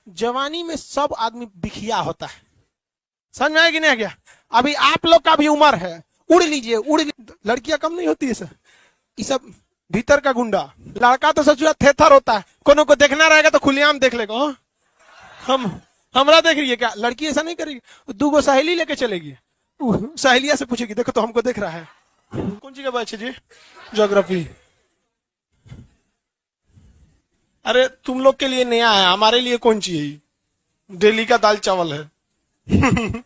जवानी में सब आदमी बिखिया होता है। समझ में आया कि नहीं गया? अभी आप लोग का भी उम्र है, उड़ लीजिए, लड़कियां कम नहीं होती है सर, ये सब भीतर का गुंडा। लड़का तो सचुआ थेथर होता है, कोनो को देखना रहेगा तो खुलेआम देख लेगा। हम हमरा देख रही है क्या? लड़की ऐसा नहीं करेगी, दूगो सहेली लेके चलेगी, सहेलिया से पूछेगी देखो तो हमको देख रहा है। कौन सी का बैच है जी? ज्योग्राफी। अरे तुम लोग के लिए नया है, हमारे लिए कौन सी है? डेली का दाल चावल है।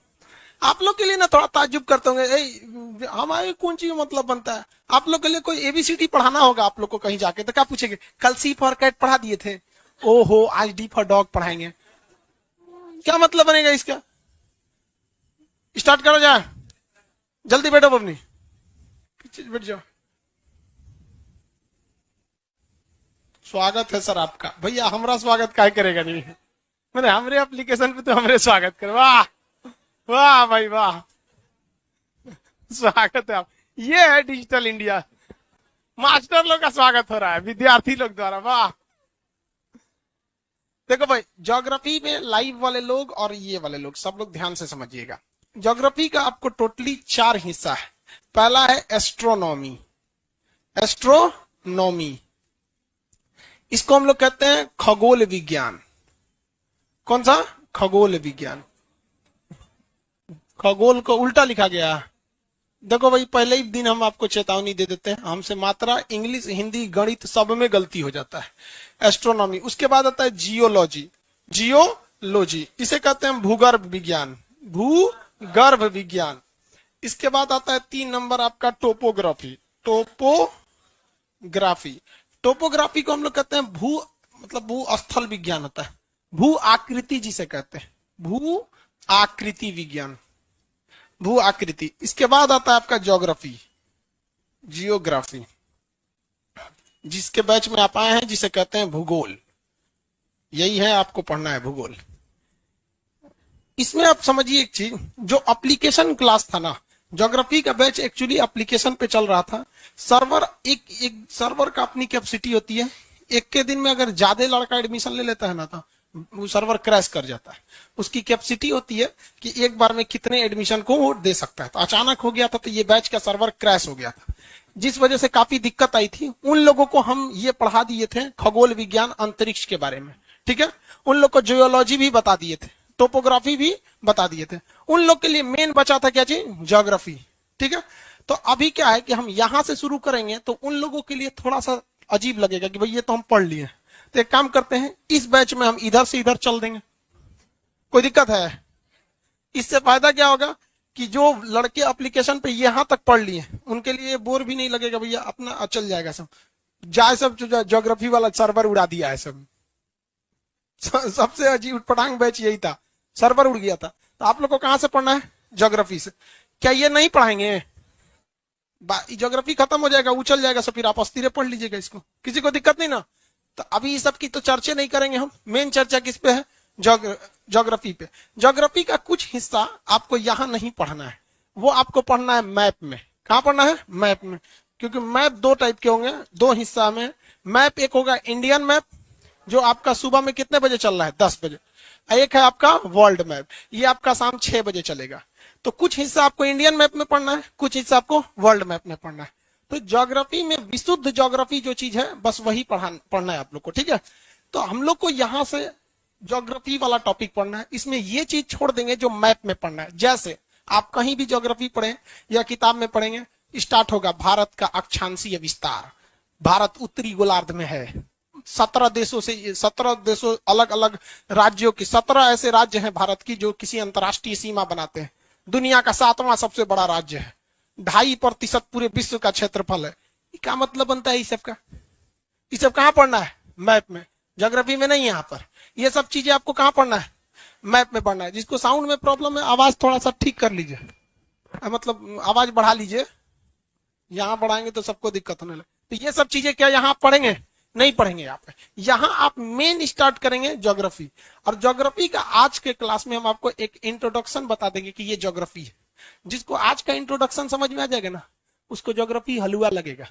आप लोग के लिए ना थोड़ा ताज्जुब करते होंगे, हमारे कौन सी मतलब बनता है? आप लोग के लिए कोई एबीसीडी पढ़ाना होगा आप लोग को कहीं जाके, तो क्या पूछेंगे? कल सी फॉर कैट पढ़ा दिए थे, ओहो आज डी फॉर डॉग पढ़ाएंगे। क्या मतलब बनेगा इसका? स्टार्ट करो जाए, जल्दी बैठो अपनी, बैठ जाओ। स्वागत है सर आपका। भैया हमारा स्वागत काय करेगा? नहीं मैंने हमारे एप्लीकेशन पे तो हमारे स्वागत कर। वाह वाह भाई वाह, स्वागत है आप। ये है डिजिटल इंडिया, मास्टर लोग का स्वागत हो रहा है विद्यार्थी लोग द्वारा। वाह। देखो भाई, ज्योग्राफी में लाइव वाले लोग और ये वाले लोग सब लोग ध्यान से समझिएगा। ज्योग्राफी का आपको टोटली 4 हिस्सा है। पहला है एस्ट्रोनॉमी। एस्ट्रोनॉमी इसको हम लोग कहते हैं खगोल विज्ञान। कौन सा? खगोल विज्ञान। खगोल को उल्टा लिखा गया। देखो भाई, पहले ही दिन हम आपको चेतावनी दे देते हैं, हमसे मात्रा इंग्लिश हिंदी गणित सब में गलती हो जाता है। एस्ट्रोनॉमी, उसके बाद आता है जियोलॉजी। जियोलॉजी इसे कहते हैं भूगर्भ विज्ञान। भूगर्भ विज्ञान। इसके बाद आता है 3 नंबर आपका टोपोग्राफी। टोपोग्राफी टोपोग्राफी को हम लोग कहते हैं मतलब भू स्थल विज्ञान होता है। भू आकृति जिसे कहते हैं, भू आकृति विज्ञान, भू आकृति। इसके बाद आता है आपका ज्योग्राफी, जियोग्राफी, जिसके बैच में आप आए हैं जिसे कहते हैं भूगोल। यही है, आपको पढ़ना है भूगोल। इसमें आप समझिए एक चीज, जो एप्लीकेशन क्लास था ना, ज्योग्राफी का बैच एक्चुअली एप्लीकेशन पे चल रहा था। सर्वर एक सर्वर का अपनी कैपेसिटी होती है, एक के दिन में अगर ज्यादा लड़का एडमिशन ले लेता है ना तो वो सर्वर क्रैश कर जाता है। उसकी कैपेसिटी होती है कि एक बार में कितने एडमिशन को दे सकता है। तो अचानक हो गया था, तो ये बैच का सर्वर क्रैश हो गया था, जिस वजह से काफी दिक्कत आई थी। उन लोगों को हम ये पढ़ा दिए थे खगोल विज्ञान, अंतरिक्ष के बारे में, ठीक है। उन लोग को जियोलॉजी भी बता दिए थे, टोपोग्राफी भी बता दिए थे। उन लोग के लिए मेन बचा था क्या चीज? ज्योग्राफी, ठीक है। तो अभी क्या है कि हम यहां से शुरू करेंगे, तो उन लोगों के लिए थोड़ा सा अजीब लगेगा कि भाई ये तो हम पढ़ लिए। तो एक काम करते हैं, इस बैच में हम इधर से इधर चल देंगे। कोई दिक्कत है? इससे फायदा क्या होगा कि जो लड़के एप्लीकेशन पे यहां तक पढ़ लिए उनके लिए बोर भी नहीं लगेगा, भैया अपना चल जाएगा सब। जाए सब ज्योग्राफी वाला सर्वर उड़ा दिया है सब। सबसे अजीब पटांग बैच यही था, सर्वर उड़ गया था। तो आप लोग को कहां से पढ़ना है? ज्योग्राफी से। क्या ये नहीं पढ़ाएंगे? ज्योग्राफी खत्म हो जाएगा, उछल जाएगा, सब फिर आप अस्थिर पढ़ लीजिएगा इसको, किसी को दिक्कत नहीं ना। तो अभी इस सब की तो चर्चा नहीं करेंगे हम। मेन चर्चा किस पे है? ज्योग्राफी पे। ज्योग्राफी का कुछ हिस्सा आपको यहाँ नहीं पढ़ना है, वो आपको पढ़ना है मैप में। कहाँ पढ़ना है? मैप में। क्योंकि मैप 2 टाइप के होंगे, 2 हिस्सा में मैप। एक होगा इंडियन मैप, जो आपका सुबह में कितने बजे चल रहा है? 10 बजे। एक है आपका वर्ल्ड मैप, ये आपका शाम 6 बजे चलेगा। तो कुछ हिस्सा आपको इंडियन मैप में पढ़ना है, कुछ हिस्सा आपको वर्ल्ड मैप में पढ़ना है। तो ज्योग्राफी में विशुद्ध ज्योग्राफी जो चीज है बस वही पढ़ना है आप लोग को, ठीक है। तो हम लोग को यहाँ से ज्योग्राफी वाला टॉपिक पढ़ना है, इसमें ये चीज छोड़ देंगे जो मैप में पढ़ना है। जैसे आप कहीं भी ज्योग्राफी पढ़े या किताब में पढ़ेंगे, स्टार्ट होगा भारत का अक्षांशीय विस्तार। भारत उत्तरी गोलार्ध में है, 17 देशों अलग अलग राज्यों की 17 ऐसे राज्य हैं भारत की जो किसी अंतरराष्ट्रीय सीमा बनाते हैं। दुनिया का 7वां सबसे बड़ा राज्य है, 2.5% पूरे विश्व का क्षेत्रफल है। क्या मतलब बनता है इस सब का? ये सब कहाँ पढ़ना है? मैप में, ज्योग्राफी में नहीं। यहाँ पर ये सब चीजें आपको कहाँ पढ़ना है? मैप में पढ़ना है। जिसको साउंड में प्रॉब्लम है, आवाज थोड़ा सा ठीक कर लीजिए, मतलब आवाज बढ़ा लीजिए। यहाँ बढ़ाएंगे तो सबको दिक्कत होने लगे। तो ये सब चीजें क्या यहाँ पढ़ेंगे? नहीं पढ़ेंगे यहाँ पे। यहाँ आप मेन स्टार्ट करेंगे ज्योग्राफी। और ज्योग्राफी का आज के क्लास में हम आपको एक इंट्रोडक्शन बता देंगे कि ये ज्योग्राफी है। जिसको आज का इंट्रोडक्शन समझ में आ जाएगा ना, उसको ज्योग्राफी हलवा लगेगा।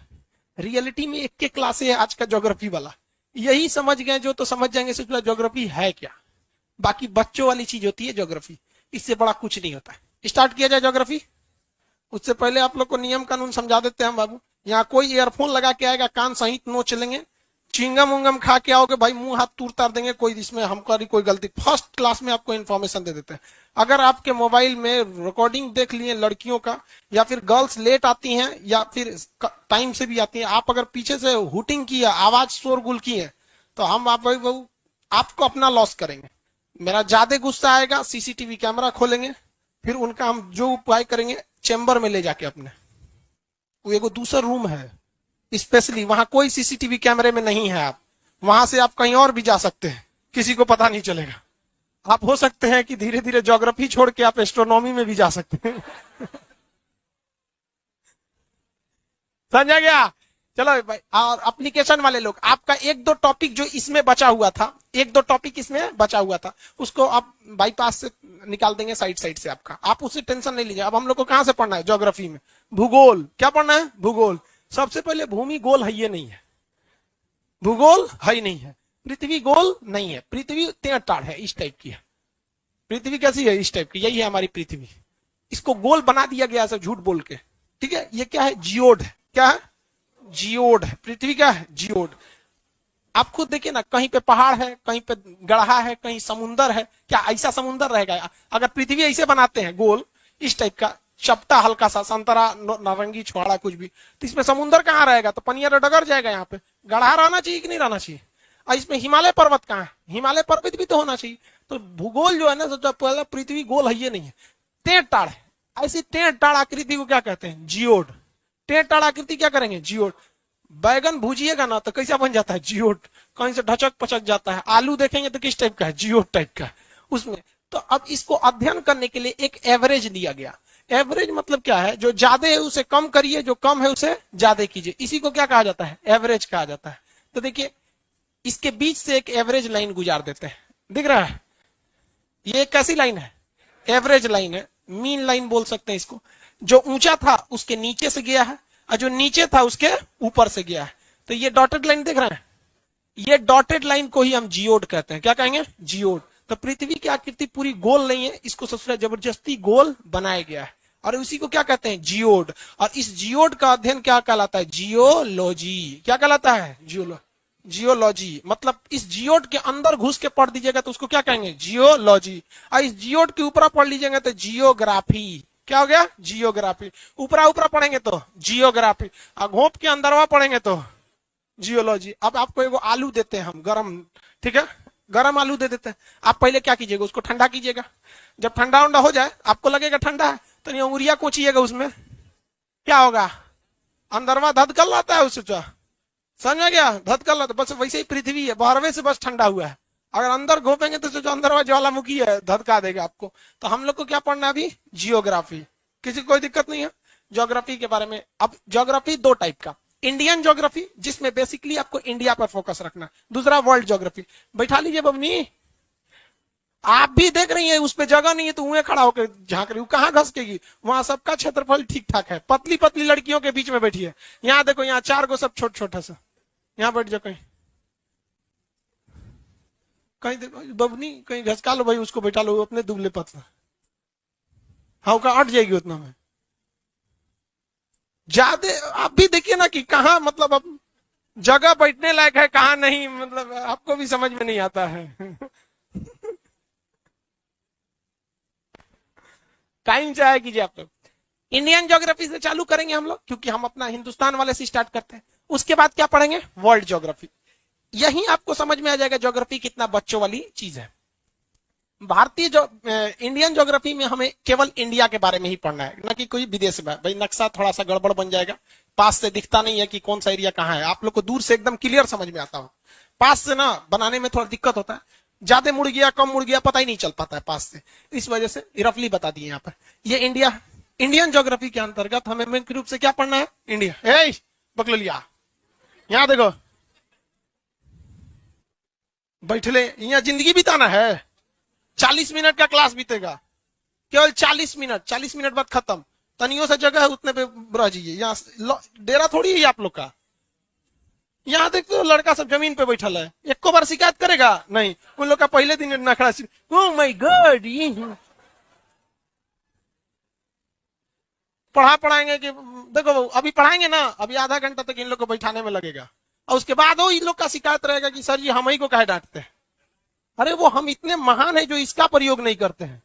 रियलिटी में एक क्लास है आज का ज्योग्राफी वाला, यही समझ गए जो तो समझ जाएंगे सिर्फ ज्योग्राफी है क्या। बाकी बच्चों वाली चीज होती है ज्योग्राफी, इससे बड़ा कुछ नहीं होता है। स्टार्ट किया जाए ज्योग्राफी। उससे पहले आप लोग को नियम कानून समझा देते हैं हम बाबू। यहाँ कोई ईयरफोन लगा के आएगा, कान सहित नो चलेंगे, चिंगम उंगम खा के आओगे भाई, मुंह हाथ तूर तार देंगे, कोई इसमें हमको कोई गलती। फर्स्ट क्लास में आपको इन्फॉर्मेशन दे देते हैं। अगर आपके मोबाइल में रिकॉर्डिंग देख लिए लड़कियों का, या फिर गर्ल्स लेट आती हैं या फिर टाइम से भी आती हैं, आप अगर पीछे से हुटिंग की है, आवाज शोरगुल की है, तो हम आप आपको अपना लॉस करेंगे। मेरा ज्यादा गुस्सा आएगा, सीसीटीवी कैमरा खोलेंगे, फिर उनका हम जो उपाय करेंगे चेंबर में ले जाके अपने, वो एगो दूसरा रूम है स्पेशली, वहां कोई सीसीटीवी कैमरे में नहीं है। आप वहां से आप कहीं और भी जा सकते हैं, किसी को पता नहीं चलेगा। आप हो सकते हैं कि धीरे धीरे ज्योग्राफी छोड़ के आप एस्ट्रोनॉमी में भी जा सकते हैं। समझा गया? चलो भाई, और एप्लीकेशन वाले लोग, आपका एक दो टॉपिक जो इसमें बचा हुआ था, एक दो टॉपिक इसमें बचा हुआ था, उसको आप बाईपास से निकाल देंगे, साइड साइड से आपका, आप उससे टेंशन नहीं लीजिए। अब हम लोग को कहां से पढ़ना है? ज्योग्राफी में भूगोल। क्या पढ़ना है? भूगोल। सबसे पहले भूमि गोल है ये नहीं है, भूगोल है ही नहीं है, पृथ्वी गोल नहीं है, पृथ्वी टेढ़ है, इस टाइप की है। पृथ्वी कैसी है? इस टाइप की, यही है हमारी पृथ्वी। इसको गोल बना दिया गया सब झूठ बोल के, ठीक है। ये क्या है? जियोड है। क्या है? जियोड है। पृथ्वी क्या है? जियोड। आप खुद देखिए ना, कहीं पे पहाड़ है, कहीं पे गढ़ा है, कहीं समुंदर है। क्या ऐसा समुंदर रहेगा? अगर पृथ्वी ऐसे बनाते हैं गोल, इस टाइप का चपटा हल्का सा संतरा नारंगी छुआड़ा कुछ भी, तो इसमें समुंदर कहाँ रहेगा? तो पनिया डगर जाएगा। यहाँ पे गढ़ा रहना चाहिए कि नहीं रहना चाहिए? और इसमें हिमालय पर्वत कहाँ है? हिमालय पर्वत भी तो होना चाहिए। तो भूगोल जो है ना, सबसे पहले पृथ्वी गोल है ये नहीं है, टेढ़ टाढ़ है। ऐसी टेढ़ टाढ़ आकृति को क्या कहते हैं? जियोड। टेढ़ टाढ़ आकृति क्या करेंगे? जियोड। बैगन भूजिएगा ना तो कैसा बन जाता है? जियोड। कहीं से ढचक पचक जाता है। आलू देखेंगे तो किस टाइप का है? जियोड टाइप का उसमें। तो अब इसको अध्ययन करने के लिए एक एवरेज दिया गया। एवरेज मतलब क्या है? जो ज्यादा है उसे कम करिए, जो कम है उसे ज्यादा कीजिए, इसी को क्या कहा जाता है? एवरेज कहा जाता है। तो देखिए, इसके बीच से एक एवरेज लाइन गुजार देते हैं, दिख रहा है? ये कैसी लाइन है? एवरेज लाइन है, मीन लाइन बोल सकते हैं इसको। जो ऊंचा था उसके नीचे से गया है, और जो नीचे था उसके ऊपर से गया है। तो ये डॉटेड लाइन देख रहे हैं? ये डॉटेड लाइन को ही हम जियोड कहते हैं। क्या कहेंगे? जियोड। तो पृथ्वी की आकृति पूरी गोल नहीं है, इसको सबसे जबरदस्ती गोल बनाया गया है, और उसी को क्या कहते हैं? जियोड। और इस जियोड का अध्ययन क्या कहलाता है? जियोलॉजी। क्या कहलाता है? जियोलॉजी। मतलब इस जियोड के अंदर घुस के पढ़ दीजिएगा तो उसको क्या कहेंगे? जियोलॉजी। और इस जियोड के ऊपर पढ़ लीजिएगा तो जियोग्राफी। क्या हो गया? जियोग्राफी। ऊपरा ऊपरा पढ़ेंगे तो जियोग्राफी, और घोप के अंदरवा पढ़ेंगे तो जियोलॉजी। अब आपको एगो आलू देते हैं हम गरम, ठीक है, गरम आलू दे देते हैं। आप पहले क्या कीजिएगा? उसको ठंडा कीजिएगा। जब ठंडा उंडा हो जाए, आपको लगेगा ठंडा है, तो नहीं अंगुरिया कोचिएगा उसमें, क्या होगा? अंदरवा धधकल रहता है उससे। समझ में गया? धधकल रहता है। बस वैसे ही पृथ्वी है, बाहरवे से बस ठंडा हुआ है। अगर अंदर घोपेंगे तो जो अंदर ज्वालामुखी है धधका देगा आपको। तो हम लोग को क्या पढ़ना है अभी? जियोग्राफी। किसी को कोई दिक्कत नहीं है ज्योग्राफी के बारे में? अब ज्योग्राफी दो टाइप का, इंडियन ज्योग्राफी जिसमें बेसिकली आपको इंडिया पर फोकस रखना, दूसरा वर्ल्ड ज्योग्राफी। बैठा लीजिए बबनी, आप भी देख रही हैं उस पर जगह नहीं है तो उन्हें खड़ा होकर झांक रही हूँ, कहाँ घसकेगी? वहां सबका क्षेत्रफल ठीक ठाक है, पतली पतली लड़कियों के बीच में बैठी है। यहाँ देखो, यहाँ 4 गो सब छोटा छोटा सा, यहाँ बैठ जाओ। कहीं कहीं देखो बबनी, कहीं घसका लो भाई, उसको बैठा लो, अपने दुबले पतला। हाँ का अट जाएगी उतना में ज्यादा। आप भी देखिए ना कि कहाँ, मतलब अब जगह बैठने लायक है कहाँ नहीं, मतलब आपको भी समझ में नहीं आता है। टाइम चाहे कीजिए आप लोग। इंडियन ज्योग्राफी से चालू करेंगे हम लोग, क्योंकि हम अपना हिंदुस्तान वाले से स्टार्ट करते हैं। उसके बाद क्या पढ़ेंगे? World geography. यही आपको समझ में आ जाएगा ज्योग्राफी कितना बच्चों वाली चीज है। भारतीय जो इंडियन ज्योग्राफी में हमें केवल इंडिया के बारे में ही पढ़ना है, ना कि कोई विदेश में। भाई नक्शा थोड़ा सा गड़बड़ बन जाएगा, पास से दिखता नहीं है कि कौन सा एरिया कहाँ है। आप लोग को दूर से एकदम क्लियर समझ में आता हो, पास से ना बनाने में थोड़ा दिक्कत होता है, ज्यादा मुड़ गया कम मुड़ गया पता ही नहीं चल पाता है पास से। इस वजह से रफली बता दिए यहाँ पर। ये इंडिया, इंडियन ज्योग्राफी के अंतर्गत हमें मुख्य रूप से क्या पढ़ना है? इंडिया। पकड़ लिया, यहाँ देखो, बैठले यहाँ जिंदगी बिताना है। 40 मिनट का क्लास बीतेगा, केवल 40 मिनट, 40 मिनट बाद खत्म। तनियों से जगह है उतने पे रह जाइए। यहाँ डेरा थोड़ी है आप लोग का, यहाँ देखते हो लड़का सब जमीन पे बैठल है, एक को बार शिकायत करेगा नहीं। उन लोग का पहले दिन नखड़ा, ओह माय गॉड, ये पढ़ाएंगे कि देखो अभी पढ़ाएंगे ना, अभी आधा घंटा तक इन लोग को बैठाने में लगेगा, और उसके बाद वो इन लोग का शिकायत रहेगा कि सर जी हम ही को काहे डांटते हैं। अरे वो हम इतने महान है जो इसका प्रयोग नहीं करते हैं।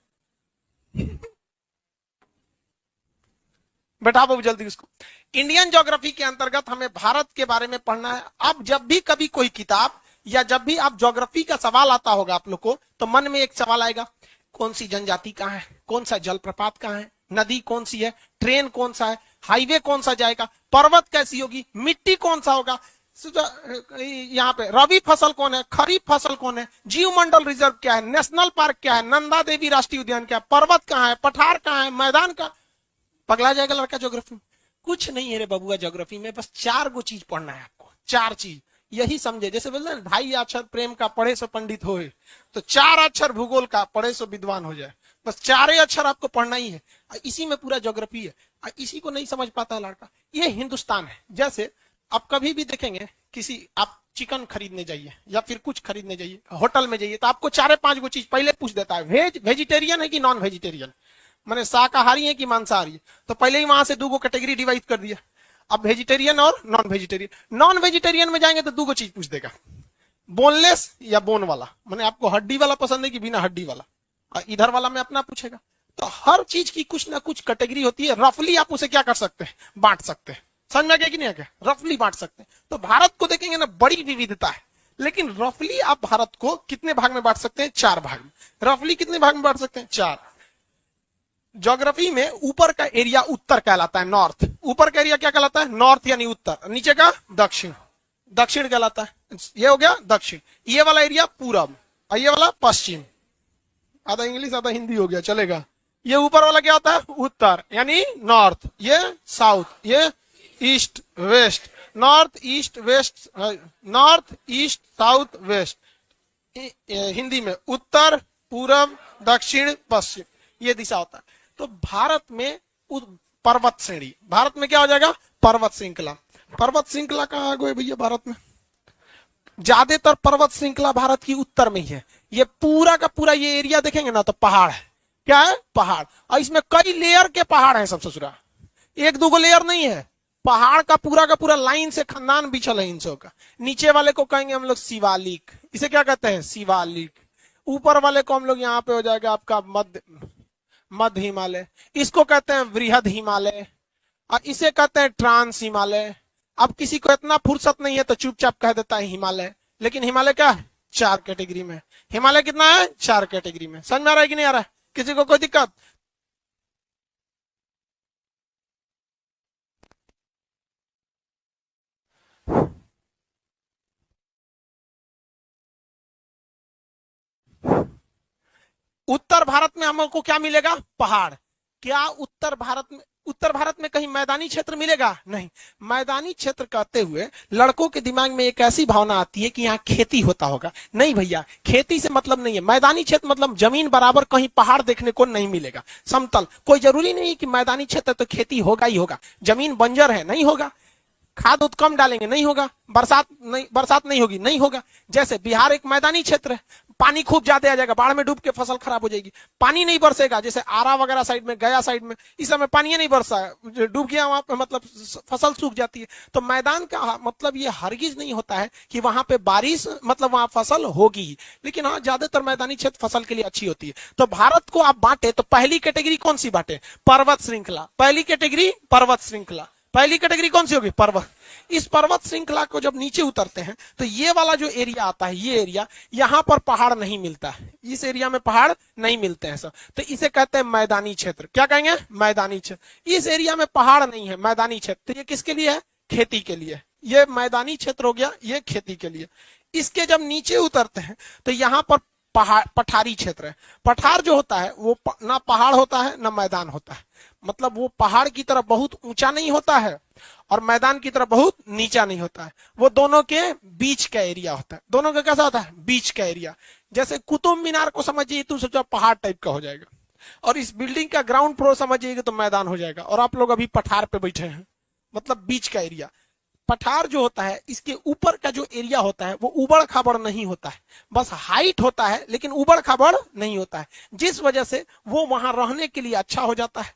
बैठा बाबू जल्दी उसको। इंडियन ज्योग्राफी के अंतर्गत हमें भारत के बारे में पढ़ना है। अब जब भी कभी कोई किताब या जब भी आप ज्योग्राफी का सवाल आता होगा आप लोग को, तो मन में एक सवाल आएगा, कौन सी जनजाति कहाँ है, कौन सा जलप्रपात कहाँ है, नदी कौन सी है, ट्रेन कौन सा है, हाईवे कौन सा जाएगा, पर्वत कैसी होगी, मिट्टी कौन सा होगा, यहाँ पे रबी फसल कौन है, खरीफ फसल कौन है, जीव मंडल रिजर्व क्या है, नेशनल पार्क क्या है, नंदा देवी राष्ट्रीय उद्यान क्या है, पर्वत कहाँ है, पठार कहाँ है, मैदान का। पगला जाएगा लड़का ज्योग्राफी में। कुछ नहीं है रे बबुआ ज्योग्राफी में, बस 4 गो चीज पढ़ना है आपको, 4 चीज। यही समझे, जैसे बोलते हैं 2.5 अक्षर प्रेम का पढ़े सो पंडित होए, तो 4 अक्षर भूगोल का पढ़े सो विद्वान हो जाए। बस 4 अक्षर आपको पढ़ना ही है, इसी में पूरा ज्योग्राफी है। इसी को नहीं समझ पाता है लड़का। ये हिंदुस्तान है। जैसे आप कभी भी देखेंगे, किसी आप चिकन खरीदने जाइए या फिर कुछ खरीदने जाइए, होटल में जाइए, तो आपको 4-5 गो चीज पहले पूछ देता है, वेजिटेरियन है कि नॉन वेजिटेरियन, मैंने शाकाहारी है कि मांसाहारी है। तो पहले ही वहां से 2 गो कैटेगरी डिवाइड कर दिया। अब वेजिटेरियन और नॉन वेजिटेरियन। नॉन वेजिटेरियन में जाएंगे तो 2 गो चीज पूछ देगा, बोनलेस या बोन वाला, मैंने आपको हड्डी वाला पसंद है कि बिना हड्डी वाला, और इधर वाला में अपना पूछेगा। तो हर चीज की कुछ ना कुछ कैटेगरी होती है। रफली आप उसे क्या कर सकते हैं, बांट सकते हैं। समझ में आ गया कि नहीं आ गया? रफली बांट सकते हैं। तो भारत को देखेंगे ना, बड़ी विविधता है, लेकिन रफली आप भारत को कितने भाग में बांट सकते हैं? 4 भाग में। रफली कितने भाग में बांट सकते हैं? 4। ज्योग्राफी में ऊपर का एरिया उत्तर कहलाता है, नॉर्थ। ऊपर का एरिया क्या कहलाता है? नॉर्थ यानी उत्तर। नीचे का दक्षिण, दक्षिण कहलाता है। ये हो गया दक्षिण। ये वाला एरिया पूरब, और ये वाला पश्चिम। आधा इंग्लिश आधा हिंदी हो गया, चलेगा। ये ऊपर वाला क्या होता है? उत्तर यानी नॉर्थ। ये साउथ, ये east west. North east west, north east south west. Hindi में उत्तर पूरब दक्षिण पश्चिम, ये दिशा होता है। तो भारत में पर्वत श्रेणी, भारत में क्या हो जाएगा? पर्वत श्रृंखला। पर्वत श्रृंखला कहाँ आ गए भैया? भारत में ज्यादातर पर्वत श्रृंखला भारत की उत्तर में ही है। ये पूरा का पूरा ये एरिया देखेंगे ना तो पहाड़ है। क्या है? पहाड़। और इसमें कई लेयर के पहाड़ हैं, सब ससुरा, 1-2 गो लेयर नहीं है। पहाड़ का पूरा लाइन से खानदान बिछल है इन सब का। नीचे वाले को कहेंगे हम लोग शिवालिक, इसे क्या कहते हैं? शिवालिक। ऊपर वाले को हम लोग यहाँ पे हो जाएगा आपका मध्य हिमालय, इसको कहते हैं वृहद हिमालय, और इसे कहते हैं ट्रांस हिमालय। अब किसी को इतना फुर्सत नहीं है तो चुपचाप कह देता है हिमालय, लेकिन हिमालय क्या है? 4 कैटेगरी में। हिमालय कितना है? 4 कैटेगरी में। समझ में आ रहा है कि नहीं आ रहा है? किसी को कोई दिक्कत? उत्तर भारत में हमको क्या मिलेगा? पहाड़। क्या उत्तर भारत में कहीं मैदानी क्षेत्र मिलेगा? नहीं। मैदानी क्षेत्र कहते हुए लड़कों के दिमाग में एक ऐसी भावना आती है कि यहाँ खेती होता होगा। नहीं भैया, खेती से मतलब नहीं है। मैदानी क्षेत्र मतलब जमीन बराबर कहीं पहाड़ देखने को नहीं मिलेगा। समतल, कोई जरूरी नहीं कि मैदानी क्षेत्र तो खेती होगा ही होगा। जमीन बंजर है, नहीं होगा। खाद उत कम डालेंगे, नहीं होगा। बरसात नहीं होगी, नहीं होगा। जैसे बिहार एक मैदानी क्षेत्र है, पानी खूब ज्यादा आ जाएगा, बाढ़ में डूब के फसल खराब हो जाएगी। पानी नहीं बरसेगा, जैसे आरा वगैरह साइड में, गया साइड में, इस समय पानी नहीं बरसा है, डूब गया वहां पे, मतलब फसल सूख जाती है। तो मैदान का मतलब ये हरगिज नहीं होता है कि वहां पे बारिश, मतलब वहां फसल होगी। लेकिन हाँ, ज्यादातर मैदानी क्षेत्र फसल के लिए अच्छी होती है। तो भारत को आप बांटे तो पहली कैटेगरी कौन सी बांटे? पर्वत श्रृंखला। पहली कैटेगरी पर्वत श्रृंखला। पहली कैटेगरी कौन सी होगी? पर्वत। इस पर्वत श्रृंखला को जब नीचे उतरते हैं तो ये वाला जो एरिया आता है, ये एरिया, यहां पर पहाड़ नहीं मिलता है। इस एरिया में पहाड़ नहीं मिलते हैं सब, तो इसे कहते हैं मैदानी क्षेत्र। क्या कहेंगे? मैदानी क्षेत्र। इस एरिया में पहाड़ नहीं है, मैदानी क्षेत्र। तो ये किसके लिए है? खेती के लिए। ये मैदानी क्षेत्र हो गया, ये खेती के लिए। इसके जब नीचे उतरते हैं तो यहाँ पर पठारी क्षेत्र है। पठार जो होता है वो ना पहाड़ होता है ना मैदान होता है। मतलब वो पहाड़ की तरफ बहुत ऊंचा नहीं होता है और मैदान की तरफ बहुत नीचा नहीं होता है। वो दोनों के बीच का एरिया होता है। दोनों का कैसा होता है? बीच का एरिया। जैसे कुतुब मीनार को समझिए तो सोचो पहाड़ टाइप का हो जाएगा, और इस बिल्डिंग का ग्राउंड फ्लोर समझिएगा तो मैदान हो जाएगा, और आप लोग अभी पठार पे बैठे हैं, मतलब बीच का एरिया। पठार जो होता है इसके ऊपर का जो एरिया होता है वो उबड़ खाबड़ नहीं होता है, बस हाइट होता है लेकिन उबड़ खाबड़ नहीं होता है, जिस वजह से वो वहां रहने के लिए अच्छा हो जाता है।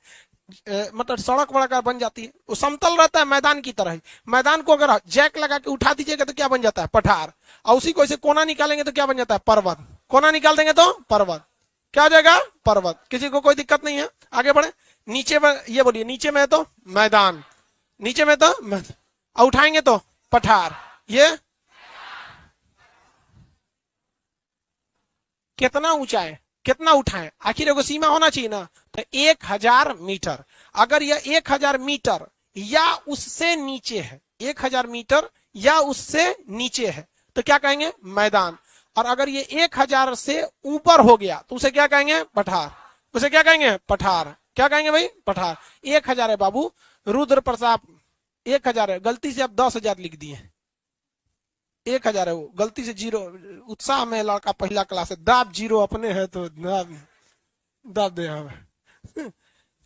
मतलब सड़क वड़क बन जाती है, वो समतल रहता है मैदान की तरह ही। मैदान को अगर जैक लगा के उठा दीजिएगा तो क्या बन जाता है? पठार। और उसी को ऐसे कोना निकालेंगे तो क्या बन जाता है? पर्वत। कोना निकाल देंगे तो पर्वत। क्या हो जाएगा? पर्वत। किसी को कोई दिक्कत नहीं है? आगे बढ़े। नीचे में ये बोलिए, नीचे में है तो मैदान, नीचे में तो और उठाएंगे तो पठार। ये कितना ऊंचा है, कितना उठाएं? आखिर एगो सीमा होना चाहिए ना। तो 1000 मीटर। अगर यह 1000 मीटर या उससे नीचे है, 1000 मीटर या उससे नीचे है तो क्या कहेंगे? मैदान। और अगर ये 1000 से ऊपर हो गया तो उसे क्या कहेंगे? पठार। उसे क्या कहेंगे? पठार। क्या कहेंगे भाई? पठार। 1000 है बाबू, रुद्र प्रताप 1000 है, गलती से आप 10,000 लिख दिए। 1000 है वो, गलती से जीरो। उत्साह में लड़का पहला क्लास है, दाब जीरो अपने है तो दाब दे हमें।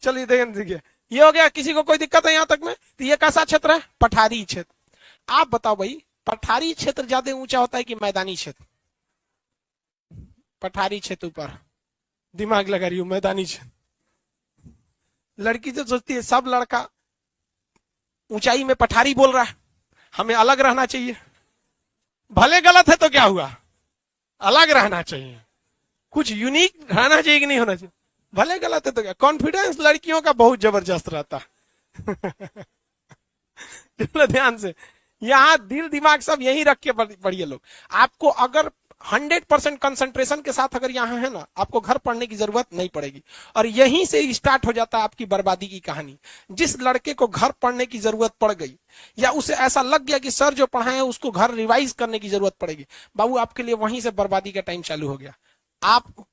चलिए देखिए, ये हो गया। किसी को कोई दिक्कत है यहाँ तक में? तो ये कैसा क्षेत्र है? पठारी क्षेत्र। आप बताओ भाई, पठारी क्षेत्र ज्यादा ऊंचा होता है कि मैदानी क्षेत्र? पठारी क्षेत्र ऊपर, दिमाग लगा रही हूं। मैदानी क्षेत्र। लड़की जो सोचती है सब लड़का ऊंचाई में पठारी बोल रहा है, हमें अलग रहना चाहिए। भले गलत है तो क्या हुआ? अलग रहना चाहिए, कुछ यूनिक रहना चाहिए कि नहीं होना चाहिए? भले गलत है तो क्या? कॉन्फिडेंस लड़कियों का बहुत जबरदस्त रहता है। ध्यान से, यहां दिल दिमाग सब यही रख के पढ़िए लोग। आपको अगर 100% कंसंट्रेशन के साथ अगर यहाँ है ना, आपको घर पढ़ने की जरूरत नहीं पड़ेगी। और यहीं से स्टार्ट हो जाता है आपकी बर्बादी की कहानी। जिस लड़के को घर पढ़ने की जरूरत पड़ गई या उसे ऐसा लग गया कि सर जो पढ़ाए उसको घर रिवाइज करने की जरूरत पड़ेगी, बाबू आपके लिए वहीं से बर्बादी का टाइम चालू हो गया। आप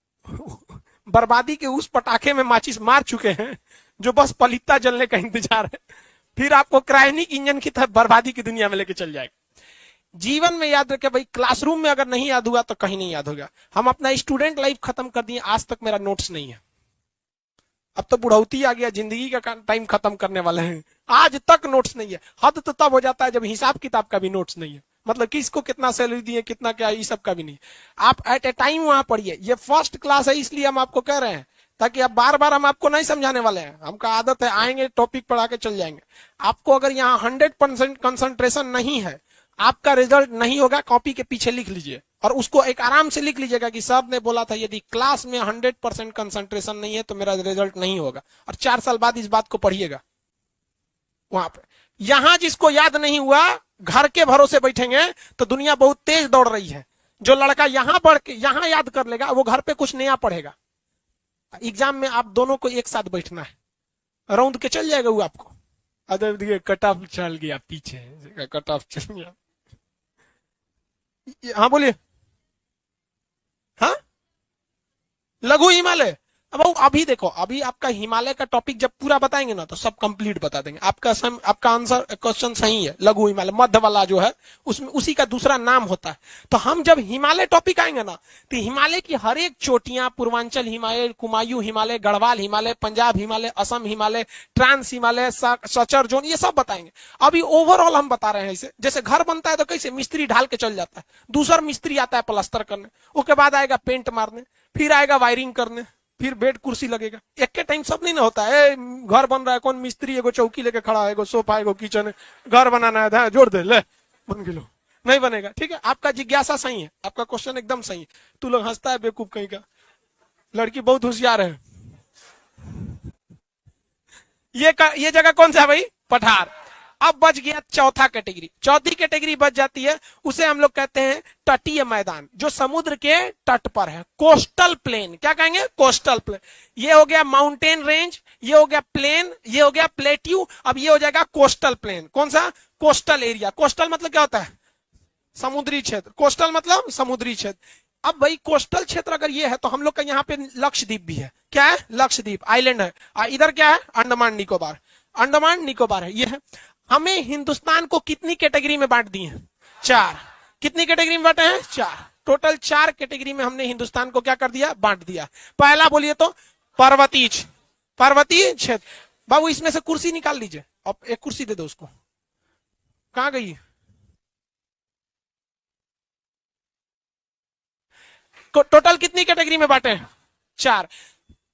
बर्बादी के उस पटाखे में माचिस मार चुके हैं जो बस पलीता जलने का इंतजार है, फिर आपको क्रायोनिक इंजन की तरह बर्बादी की दुनिया में लेके चल जाएगा। जीवन में याद रखे भाई, क्लासरूम में अगर नहीं याद हुआ तो कहीं नहीं याद होगा। हम अपना स्टूडेंट लाइफ खत्म कर दिए, आज तक मेरा नोट्स नहीं है। अब तो बुढ़ौती आ गया, जिंदगी का टाइम खत्म करने वाले हैं, आज तक नोट्स नहीं है। हद तो तब हो जाता है जब हिसाब किताब का भी नोट्स नहीं है, मतलब किसको कितना सैलरी दिए, कितना क्या, ये सब का भी नहीं। आप एट ए टाइम वहां पढ़िए। ये फर्स्ट क्लास है इसलिए हम आपको कह रहे हैं, ताकि अब बार बार हम आपको नहीं समझाने वाले हैं। हमका आदत है आएंगे टॉपिक पढ़ा के चल जाएंगे। आपको अगर यहाँ 100% कंसंट्रेशन नहीं है, आपका रिजल्ट नहीं होगा। कॉपी के पीछे लिख लीजिए और उसको एक आराम से लिख लीजिएगा कि सर ने बोला था यदि क्लास में 100% कंसंट्रेशन नहीं है तो मेरा रिजल्ट नहीं होगा। और 4 साल बाद इस बात को पढ़िएगा वहां पे। यहां जिसको याद नहीं हुआ, घर के भरोसे बैठेंगे तो दुनिया बहुत तेज दौड़ रही है। जो लड़का यहां पढ़ के यहां याद कर लेगा, वो घर पे कुछ नया पढ़ेगा। एग्जाम में आप दोनों को एक साथ बैठना है, रौंद के चल जाएगा वो आपको। अरे कट ऑफ चल गया पीछे, कट ऑफ चल गया। हाँ बोलिए। हाँ, लघु हिमालय। अब अभी देखो, अभी आपका हिमालय का टॉपिक जब पूरा बताएंगे ना तो सब कंप्लीट बता देंगे। आपका आंसर क्वेश्चन सही है। लघु हिमालय मध्य वाला जो है उसमें उसी का दूसरा नाम होता है। तो हम जब हिमालय टॉपिक आएंगे ना तो हिमालय की हर एक चोटियां, Purvanchal Himalaya, Kumaon Himalaya, Garhwal Himalaya, Punjab Himalaya, Assam Himalaya, trans Himalaya, suture zone, ये सब बताएंगे। अभी ओवरऑल हम बता रहे हैं। इसे जैसे घर बनता है तो कैसे मिस्त्री ढाल के चल जाता है, दूसरा मिस्त्री आता है प्लास्टर करने, उसके बाद आएगा पेंट मारने, फिर आएगा वायरिंग करने, फिर बेड कुर्सी लगेगा। एक के टाइम सब नहीं ना होता है। घर बन रहा है, कौन मिस्त्री एगो चौकी लेके खड़ा है, एगो सोफा, एगो किचन है, घर बनाना है, जोड़ दे ले बन गिलो, नहीं बनेगा। ठीक है, आपका जिज्ञासा सही है, आपका क्वेश्चन एकदम सही है। तू लोग हंसता है बेवकूफ कहीं का, लड़की बहुत होशियार है। ये जगह कौन सा है भाई? पठार। अब बच गया चौथा कैटेगरी। चौथी कैटेगरी बच जाती है, उसे हम लोग कहते हैं तटीय मैदान, जो समुद्र के तट पर है। कोस्टल प्लेन, क्या कहेंगे? Coastal plain. ये हो गया माउंटेन रेंज, ये हो गया प्लेन, ये हो गया प्लेट्यू, अब ये हो जाएगा कोस्टल प्लेन। कौन सा? Coastal area. कोस्टल मतलब क्या होता है? समुद्री क्षेत्र। कोस्टल मतलब समुद्री क्षेत्र। अब भाई कोस्टल क्षेत्र अगर ये है तो हम लोग का यहाँ पे लक्षद्वीप भी है। क्या है? लक्षद्वीप आइलैंड है। इधर क्या है? अंडमान निकोबार। अंडमान निकोबार है, ये है। हमें हिंदुस्तान को कितनी कैटेगरी में बांट दिए हैं? 4। कितनी कैटेगरी में बांटे हैं? 4। टोटल 4 कैटेगरी में हमने हिंदुस्तान को क्या कर दिया? बांट दिया। पहला बोलिए तो पर्वतीय क्षेत्र। बाबू इसमें से कुर्सी निकाल लीजिए, अब एक कुर्सी दे दो उसको। कहां गई? टोटल कितनी कैटेगरी में बांटे? 4।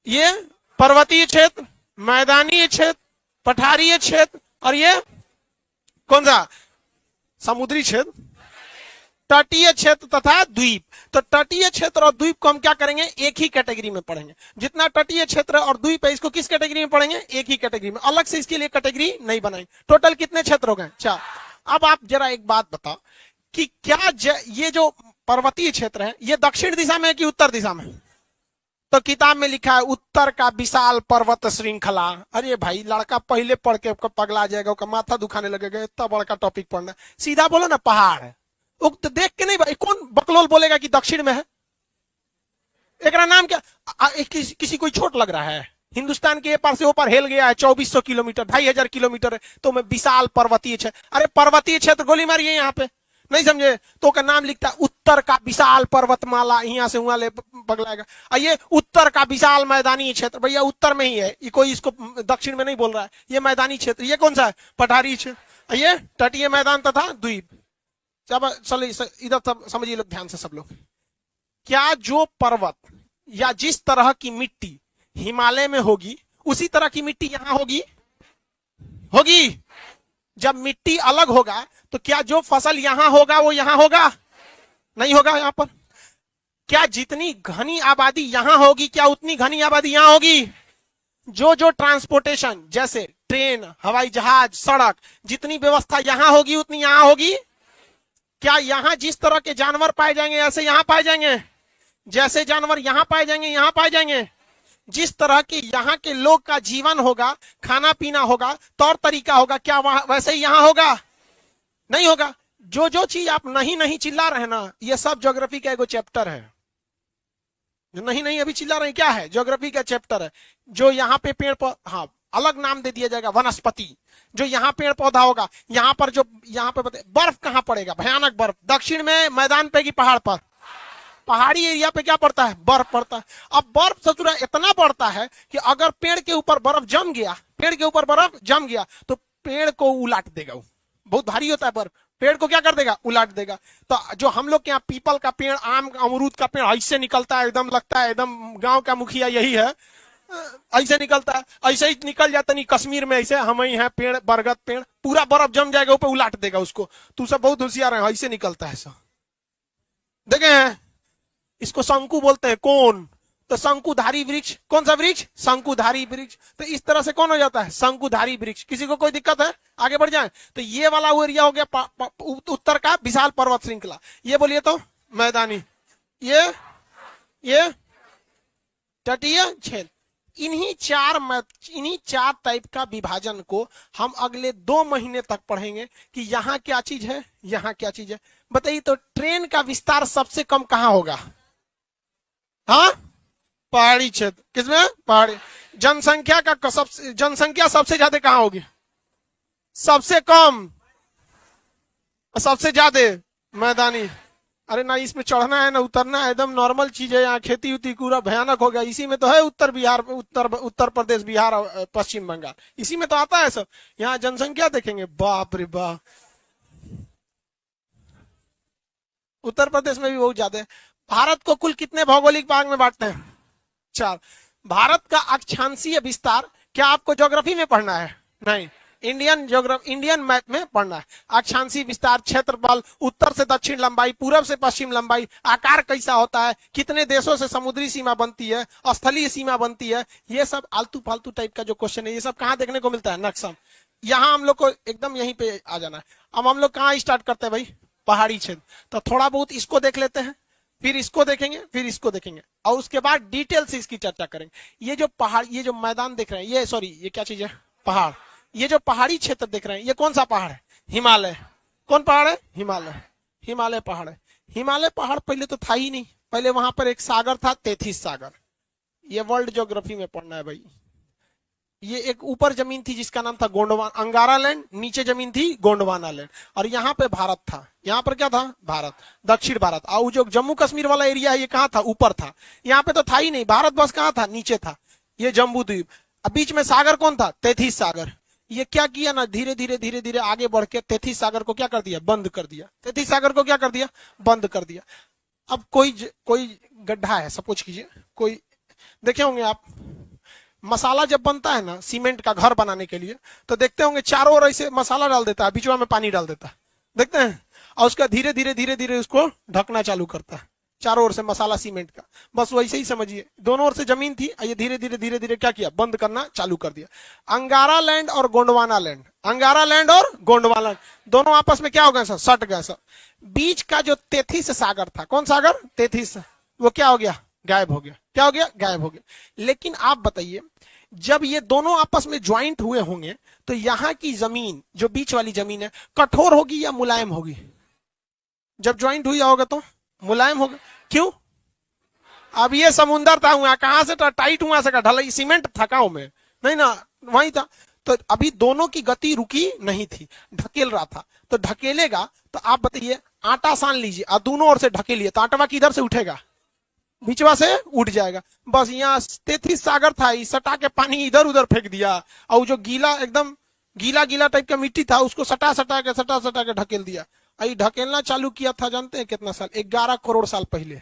ये पर्वतीय क्षेत्र, मैदानी क्षेत्र, पठारीय क्षेत्र, और ये कौन सा? समुद्री क्षेत्र, तटीय क्षेत्र तथा द्वीप। तो तटीय क्षेत्र और द्वीप को हम क्या करेंगे? एक ही कैटेगरी में पढ़ेंगे। जितना तटीय क्षेत्र और द्वीप है इसको किस कैटेगरी में पढ़ेंगे? एक ही कैटेगरी में, अलग से इसके लिए कैटेगरी नहीं बनाएंगे। टोटल कितने क्षेत्र हो गए? 4। अब आप जरा एक बात बताओ कि क्या ये जो पर्वतीय क्षेत्र है ये दक्षिण दिशा में है कि उत्तर दिशा में? तो किताब में लिखा है उत्तर का विशाल पर्वत श्रृंखला। अरे भाई लड़का पहले पढ़ के पगला जाएगा, उसका माथा दुखाने लगेगा, इतना बड़ा टॉपिक पढ़ना। सीधा बोलो ना पहाड़ है। उक्त देख के नहीं भाई, कौन बकलोल बोलेगा कि दक्षिण में है? एक नाम क्या? किसी कोई छोट लग रहा है? हिंदुस्तान के पार से ऊपर हेल गया है 2400 किलोमीटर, 2500 किलोमीटर है, तो मैं विशाल पर्वतीय क्षेत्र। अरे पर्वतीय क्षेत्र गोली मारिए यहाँ पे, नहीं समझे तो का नाम लिखता है उत्तर का विशाल पर्वतमाला, यहां से वहां ले बगलाएगा। ये उत्तर का विशाल मैदानी क्षेत्र, भैया उत्तर में ही है ये, कोई इसको दक्षिण में नहीं बोल रहा है। ये मैदानी क्षेत्र, ये कौन सा है? पठारी क्षेत्र। ये तटीय मैदान तथा द्वीप। चलो इधर समझिए लोग ध्यान से सब लोग। क्या जो पर्वत या जिस तरह की मिट्टी हिमालय में होगी उसी तरह की मिट्टी यहां होगी? जब मिट्टी अलग होगा तो क्या जो फसल यहां होगा वो यहां होगा? नहीं होगा। यहां पर क्या जितनी घनी आबादी यहां होगी क्या उतनी घनी आबादी यहां होगी? जो ट्रांसपोर्टेशन जैसे ट्रेन, हवाई जहाज, सड़क, जितनी व्यवस्था यहां होगी उतनी यहां होगी? क्या यहां जिस तरह के जानवर पाए जाएंगे ऐसे यहां पाए जाएंगे? जैसे जानवर यहां पाए जाएंगे यहां पाए जाएंगे? जिस तरह के यहाँ के लोग का जीवन होगा, खाना पीना होगा, तौर तरीका होगा, क्या वहां वैसे ही यहां होगा? नहीं होगा। जो चीज आप नहीं चिल्ला रहे ना, ये सब ज्योग्राफी का एगो चैप्टर है। जो नहीं अभी चिल्ला रहे क्या है? ज्योग्राफी का चैप्टर है। जो यहाँ पे पेड़ हाँ अलग नाम दे दिया जाएगा, वनस्पति। जो यहाँ पेड़ पौधा होगा, यहाँ पर जो यहाँ पे बर्फ कहाँ पड़ेगा? भयानक बर्फ। दक्षिण में मैदान पे की पहाड़ पर? पहाड़ी एरिया पे क्या पड़ता है? बर्फ पड़ता है। अब बर्फ ससुरा इतना पड़ता है कि अगर पेड़ के ऊपर बर्फ जम गया तो पेड़ को उलाट देगा। वो बहुत भारी होता है बर्फ, पेड़ को क्या कर देगा? उलाट देगा। तो जो हम लोग के यहाँ पीपल का पेड़, आम अमरूद का पेड़ ऐसे निकलता है, एकदम लगता है एकदम गांव का मुखिया यही है, ऐसे निकलता है। ऐसे ही निकल जाता नहीं कश्मीर में, ऐसे हम ही है पेड़, बरगद पेड़, पूरा बर्फ जम जाएगा ऊपर उलाट देगा उसको। तू सब बहुत होशियार है, ऐसे निकलता है सब। देखे इसको शंकु बोलते हैं। कौन? तो शंकुधारी वृक्ष। कौन सा वृक्ष? शंकुधारी वृक्ष। तो इस तरह से कौन हो जाता है? शंकुधारी वृक्ष। किसी को कोई दिक्कत है? आगे बढ़ जाए। तो ये वाला वो एरिया हो गया उत्तर का विशाल पर्वत श्रृंखला। ये बोलिए तो मैदानी, ये तटीय क्षेत्र। इन्हीं चार टाइप का विभाजन को हम अगले 2 महीने तक पढ़ेंगे कि यहाँ क्या चीज है, यहाँ क्या चीज है। बताइए तो ट्रेन का विस्तार सबसे कम कहाँ होगा? हाँ पहाड़ी क्षेत्र। किसमें? पहाड़ी। जनसंख्या सबसे ज्यादा कहाँ होगी? सबसे कम, सबसे ज्यादा मैदानी। अरे ना इसमें चढ़ना है ना उतरना है, एकदम नॉर्मल चीज है। यहाँ खेती उती पूरा भयानक हो गया। इसी में तो है उत्तर प्रदेश, बिहार, पश्चिम बंगाल, इसी में तो आता है सब। यहाँ जनसंख्या देखेंगे, बाप रे बाप। उत्तर प्रदेश में भी बहुत ज्यादा है। भारत को कुल कितने भौगोलिक भाग में बांटते हैं? 4। भारत का अक्षांशीय विस्तार क्या आपको ज्योग्राफी में पढ़ना है? नहीं, इंडियन मैप में पढ़ना है। अक्षांशीय विस्तार, क्षेत्रफल, उत्तर से दक्षिण लंबाई, पूरब से पश्चिम लंबाई, आकार कैसा होता है, कितने देशों से समुद्री सीमा बनती है, स्थलीय सीमा बनती है, ये सब आलतू फालतू टाइप का जो क्वेश्चन है, ये सब कहाँ देखने को मिलता है? नक्शा। यहाँ हम लोग को एकदम यहीं पे आ जाना है। अब हम लोग कहाँ स्टार्ट करते हैं भाई? पहाड़ी क्षेत्र। तो थोड़ा बहुत इसको देख लेते हैं, फिर इसको देखेंगे, फिर इसको देखेंगे, और उसके बाद डिटेल से इसकी चर्चा करेंगे। ये जो पहाड़, ये जो मैदान देख रहे हैं, ये क्या चीज है? पहाड़। ये जो पहाड़ी क्षेत्र देख रहे हैं, ये कौन सा पहाड़ है? हिमालय। कौन पहाड़ है? हिमालय पहाड़ है। हिमालय पहाड़ पहले तो था ही नहीं, पहले वहां पर एक सागर था, तेथिस सागर। ये वर्ल्ड ज्योग्राफी में पढ़ना है भाई। ये एक ऊपर जमीन थी जिसका नाम था गोंडवाना, अंगारा लैंड, नीचे जमीन थी गोंडवाना लैंड, और यहाँ पे भारत था। यहाँ पर क्या था? भारत, दक्षिण भारत। और जो जम्मू कश्मीर वाला एरिया है ये कहाँ था? ऊपर था। यहाँ पे तो था ही नहीं, भारत बस कहाँ था? नीचे था। ये जम्बू द्वीप। अब बीच में सागर कौन था? तेथिस सागर। ये क्या किया ना, धीरे धीरे धीरे धीरे आगे बढ़ के तैतीस सागर को क्या कर दिया, बंद कर दिया। तैतीस सागर को क्या कर दिया, बंद कर दिया। अब कोई गड्ढा है, सपोज कीजिए कोई, देखे होंगे आप, मसाला जब बनता है ना सीमेंट का घर बनाने के लिए, तो देखते होंगे चारों ओर ऐसे मसाला डाल देता है, बीचवा में पानी डाल देता है, देखते हैं, और उसका धीरे धीरे धीरे धीरे उसको ढकना चालू करता है, चारों ओर से मसाला सीमेंट का। बस वैसे ही समझिए, दोनों ओर से जमीन थी, ये धीरे धीरे धीरे धीरे क्या किया, बंद करना चालू कर दिया। अंगारा लैंड और गोंडवाना लैंड, अंगारा लैंड और गोंडवाना लैंड दोनों आपस में क्या हो गए सर, सट गए सर। बीच का जो तैतीस सागर था, कौन सागर, तैतीस, वो क्या हो गया, गायब हो गया। क्या हो गया, गायब हो गया। लेकिन आप बताइए, जब ये दोनों आपस में ज्वाइंट हुए होंगे तो यहां की जमीन, जो बीच वाली जमीन है, कठोर होगी या मुलायम होगी? जब ज्वाइंट हुआ होगा तो मुलायम होगा। क्यों? अब ये समुंदर था, हुआ कहां से टाइट हुआ सका, ढलाई सीमेंट था गांव में नहीं ना, वही था। तो अभी दोनों की गति रुकी नहीं थी, ढकेल रहा था। तो ढकेलेगा तो आप बताइए, आटा सान लीजिए और दोनों ओर से ढकेलिए, तो आटवा किधर से उठेगा, बीचवा से उठ जाएगा। बस यहाँ तैतीस सागर था, इस सटा के पानी इधर उधर फेंक दिया, और जो गीला एकदम गीला गीला टाइप का मिट्टी था उसको सटा सटा के ढकेल दिया। आई ढकेलना चालू किया था, जानते हैं कितना साल, 11 करोड़ साल पहले।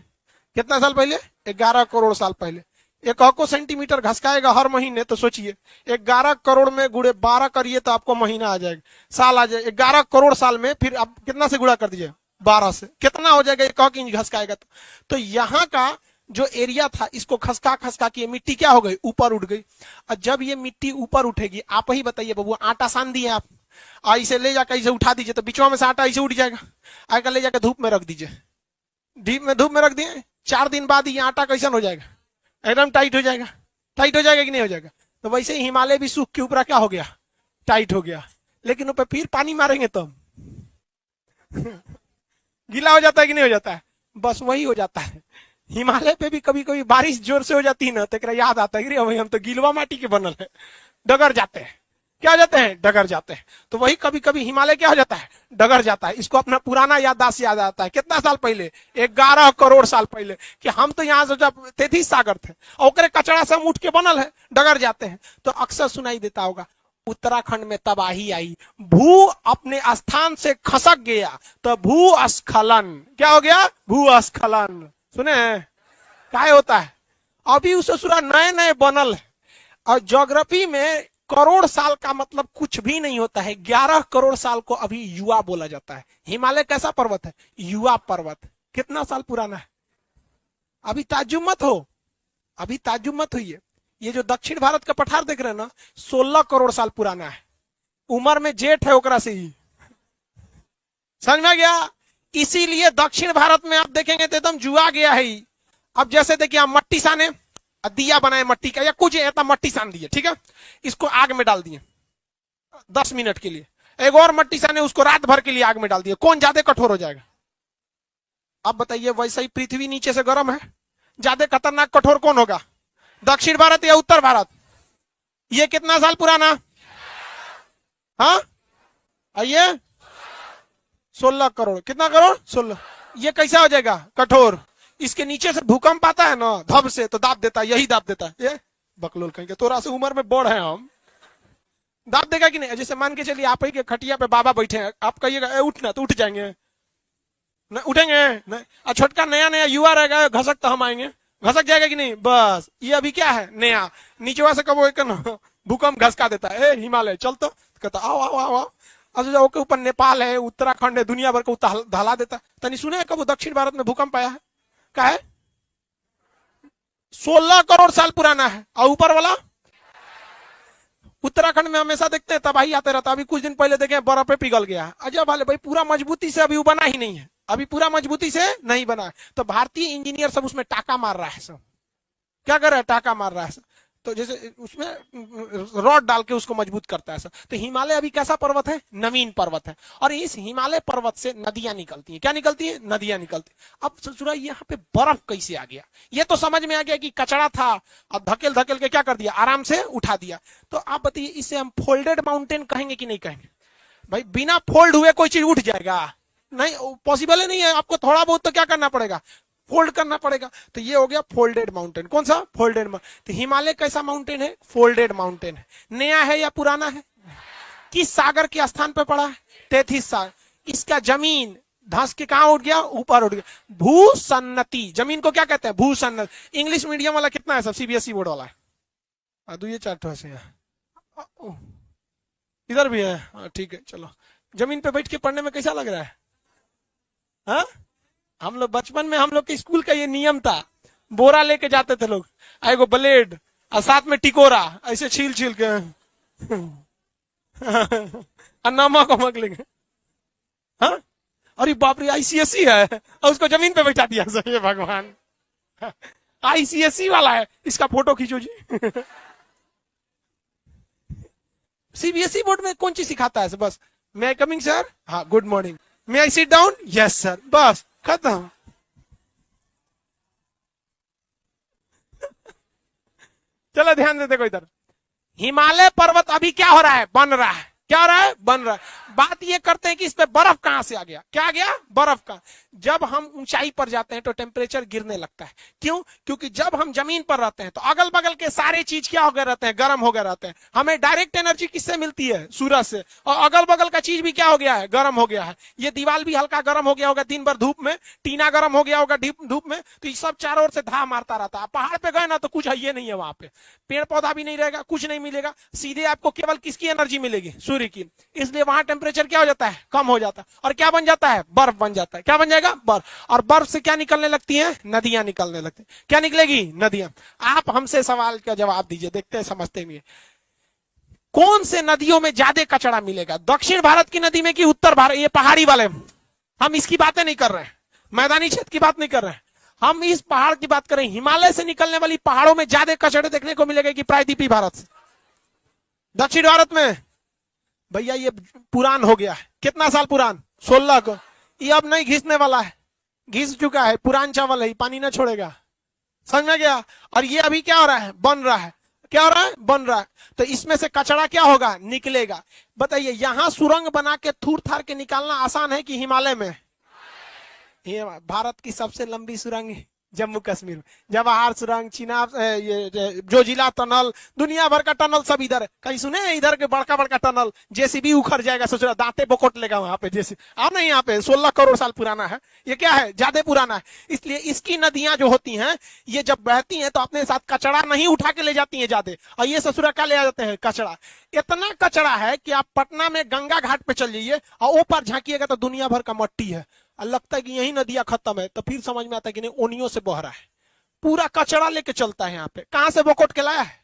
कितना साल पहले, 11 करोड़ साल पहले। एक को सेंटीमीटर घसकाएगा हर महीने, तो सोचिए 11 करोड़ में गुड़े 12 करिए तो आपको महीना आ जाएगा, साल आ जाएगा। 11 करोड़ साल में फिर आप कितना से गुणा कर दीजिए, 12 से, कितना हो जाएगा, 1 इंच घसकाएगा तो यहाँ का जो एरिया था, इसको खसका खसका के मिट्टी क्या हो गई, ऊपर उठ गई। और जब ये मिट्टी ऊपर उठेगी, आप ही बताइए बबुआ, आटा सान दिए आप, इसे ले जाकर इसे उठा दीजिए तो बीचवा में से आटा इसे उठ जाएगा। आकर ले जाकर धूप में रख दीजिए, धूप में रख दिए, 4 दिन बाद ये आटा कैसा हो जाएगा, एकदम टाइट हो जाएगा। टाइट हो जाएगा कि नहीं हो जाएगा? तो वैसे ही हिमालय भी सूख के ऊपर क्या हो गया, टाइट हो गया। लेकिन ऊपर फिर पानी मारेंगे तो गीला हो जाता है कि नहीं हो जाता है? बस वही हो जाता है। हिमालय पे भी कभी कभी बारिश जोर से हो जाती है ना, तो याद आता है कि हम तो गीलवा माटी के बनल है, डगर जाते हैं। क्या हो जाते हैं, डगर जाते हैं। तो वही कभी कभी हिमालय क्या हो जाता है, डगर जाता है। इसको अपना पुराना याददाश्त याद आता है, कितना साल पहले, 11 करोड़ साल पहले, कि हम तो यहाँ से जब 33 सागर थे और कचरा से हम उठ के बनल है, डगर जाते हैं। तो अक्सर सुनाई देता होगा, उत्तराखंड में तबाही आई, भू अपने स्थान से खसक गया, तो भूस्खलन। क्या हो गया, भूस्खलन। सुने क्या होता है? अभी उस ससुरा नए नए बनल है। और ज्योग्राफी में करोड़ साल का मतलब कुछ भी नहीं होता है। 11 करोड़ साल को अभी युवा बोला जाता है। हिमालय कैसा पर्वत है, युवा पर्वत। कितना साल पुराना है? अभी ताज्जुब मत हो, अभी ताज्जुब मत होइए। ये जो दक्षिण भारत का पठार देख रहे हैं ना, 16 करोड़ साल पुराना है। उम्र में जेठ है ओकरा से ही, समझ में गया? इसीलिए दक्षिण भारत में आप देखेंगे तो एकदम जुआ गया है। अब जैसे देखिए, हम मट्टी साने, दिया बनाए मट्टी का, या कुछ ऐसा मट्टी सान दिए, ठीक है, इसको आग में डाल दिए 10 मिनट के लिए। एक और मट्टी साने, उसको रात भर के लिए आग में डाल दिए। कौन ज्यादा कठोर हो जाएगा? अब बताइए, वैसा ही पृथ्वी नीचे से गर्म है, ज्यादा खतरनाक कठोर कौन होगा, दक्षिण भारत या उत्तर भारत? ये कितना साल पुराना? हाँ, आइए, 16 करोड़। कितना करोड़? 16। ये कैसा हो जाएगा, कठोर? इसके नीचे से भूकंप आता है ना, धब से, तो दाब देता है, यही दाब देता है। ये बकलोल कहेंगे, तोरा से उम्र में बड़ है हम, दाब देगा कि नहीं? जैसे मान के चलिए, आप ही के खटिया पे बाबा बैठे हैं, आप कहिएगा उठना, तो उठ जाएंगे? नहीं उठेंगे नहीं। और छोटका नया नया युवा रहेगा, घसक तो हम आएंगे, घसक जाएगा कि नहीं? बस ये अभी क्या है, नया, नीचे से कब भूकंप घसका देता है। हिमालय चल, तो कहता आओ आओ आओ आओ। अच्छा, के ऊपर नेपाल है, उत्तराखंड है, दुनिया भर को ढला देता। तनी सुने कब दक्षिण भारत में भूकंप आया है? क्या है? 16 करोड़ साल पुराना है। और ऊपर वाला उत्तराखंड में हमेशा देखते हैं तबाही आते रहता। अभी कुछ दिन पहले देखे बर्फ पे पिघल गया है। अजय वाले भाई, पूरा मजबूती से अभी वो बना ही नहीं है, अभी पूरा मजबूती से नहीं बना है। तो भारतीय इंजीनियर सब उसमें टाका मार रहा है। सब क्या कर रहा है, टाका मार रहा है। तो जैसे उसमें रॉड डाल के उसको मजबूत करता है सब। तो हिमालय अभी कैसा पर्वत है, नवीन पर्वत है। और इस हिमालय पर्वत से नदियां निकलती हैं। क्या निकलती है? नदियां निकलती है। अब ससुरा यहाँ पे बर्फ कैसे आ गया? ये तो समझ में आ गया कि कचरा था और धकेल धकेल के क्या कर दिया, आराम से उठा दिया। तो आप बताइए, इसे हम फोल्डेड माउंटेन कहेंगे कि नहीं कहेंगे? भाई, बिना फोल्ड हुए कोई चीज उठ जाएगा? नहीं, पॉसिबल ही नहीं है। आपको थोड़ा बहुत तो क्या करना पड़ेगा, फोल्ड करना पड़ेगा। तो ये हो गया फोल्डेड माउंटेन। कौन सा? फोल्डेड। तो हिमालय कैसा माउंटेन है? फोल्डेड माउंटेन है। नया है या पुराना है? किस सागर के स्थान पे पड़ा है? तेथिस सागर। इसका जमीन धंस के कहां उठ गया? ऊपर उठ गया। भूसन्नति, जमीन को क्या कहते हैं? भूसन्नति। इंग्लिश मीडियम वाला कितना है सब? सीबीएसई बोर्ड वाला है दो, ये 4 ठो ऐसे है। इधर भी है, ठीक है। चलो, जमीन पे बैठ के पढ़ने में कैसा लग रहा है? हा? हम लोग बचपन में, हम लोग के स्कूल का ये नियम था, बोरा लेके जाते थे लोग, एगो ब्लेड और साथ में टिकोरा, ऐसे छील छील के नमक वमक लेंगे। हाँ, अरे बाप रे, आईसीएसई है और उसको जमीन पे बैठा दिया। सही भगवान, आईसीएसई वाला है, इसका फोटो खींचो जी। सीबीएसई बोर्ड में कौन चीज सिखाता है? बस मे आई कमिंग सर, हाँ good morning, may I sit down, yes sir, बस खत्म। चलो ध्यान देते को इधर, हिमालय पर्वत अभी क्या हो रहा है? बन रहा है। क्या हो रहा है? बन रहा है। बात ये करते हैं कि इस पे बर्फ कहां से आ गया? क्या आ गया? बर्फ का। जब हम ऊंचाई पर जाते हैं तो टेम्परेचर गिरने लगता है। क्यों? क्योंकि जब हम जमीन पर रहते हैं तो अगल बगल के सारे चीज क्या हो गए रहते हैं? गर्म हो गए रहते हैं। हमें डायरेक्ट एनर्जी किससे मिलती है? सूरज से। और अगल बगल का चीज भी क्या हो गया है? गर्म हो गया है। ये दीवार भी हल्का गर्म हो गया होगा दिन भर धूप में, टीना गर्म हो गया होगा धूप में, तो ये सब चारों ओर से धा मारता रहता है। पहाड़ पे गए ना तो कुछ है ये नहीं है, वहां पे पेड़ पौधा भी नहीं रहेगा, कुछ नहीं मिलेगा, सीधे आपको केवल किसकी एनर्जी मिलेगी? सूर्य की। इसलिए वहां टेम्परेचर क्या हो जाता है? कम हो जाता है। और क्या बन जाता है? बर्फ बन जाता है। क्या बन जाएगा? बर्फ। और बर्फ से क्या निकलने लगती है? नदियां निकलने लगती है। क्या निकलेगी? नदियां। आप हमसे सवाल का जवाब दीजिए, देखते हैं समझते हैं। कौन से नदियों में ज्यादा कचरा मिलेगा? दक्षिण भारत की नदी में कि उत्तर भारत? ये पहाड़ी वाले, हम इसकी बातें नहीं कर रहे हैं, मैदानी क्षेत्र की बात नहीं कर रहे हैं, हम इस पहाड़ की बात करें। हिमालय से निकलने वाली पहाड़ों में ज्यादा कचड़े देखने को मिलेगा कि प्रायद्वीपीय भारत से? दक्षिण भारत में। भैया ये पुरान हो गया है। कितना साल पुरान? 16 को। ये अब नहीं घिसने वाला है, घिस चुका है, पुरान चावल है, पानी ना छोड़ेगा। समझ में गया? और ये अभी क्या हो रहा है? बन रहा है। क्या हो रहा है? बन रहा है। तो इसमें से कचरा क्या होगा? निकलेगा। बताइए, यहां सुरंग बना के थूर थार के निकालना आसान है कि हिमालय में? ये भारत की सबसे लंबी सुरंग जम्मू कश्मीर में, जवाहर सुरंग, चिनाब, ये जोजिला टनल, दुनिया भर का टनल सब इधर है। कहीं सुने इधर के बड़का बड़का टनल? जेसीबी उखड़ जाएगा, सोच रहा दांते बोकोट लेगा वहां पे। जैसे आप नहीं, यहाँ पे 16 करोड़ साल पुराना है। ये क्या है? ज्यादा पुराना है। इसलिए इसकी नदियां जो होती हैं, ये जब बहती हैं तो अपने साथ कचरा नहीं उठा के ले जाती हैं ज्यादा, और ये ससुरा का ले आ जाते हैं कचरा। इतना कचरा है कि आप पटना में गंगा घाट पे चल जाइए और ऊपर झांकिएगा तो दुनिया भर का मट्टी है। लगता है कि यही नदियां खत्म है, तो फिर समझ में आता है कि नहीं, ओनियों से बह रहा है। पूरा कचरा लेके चलता है यहाँ पे। कहां से बोकोट के लाया है?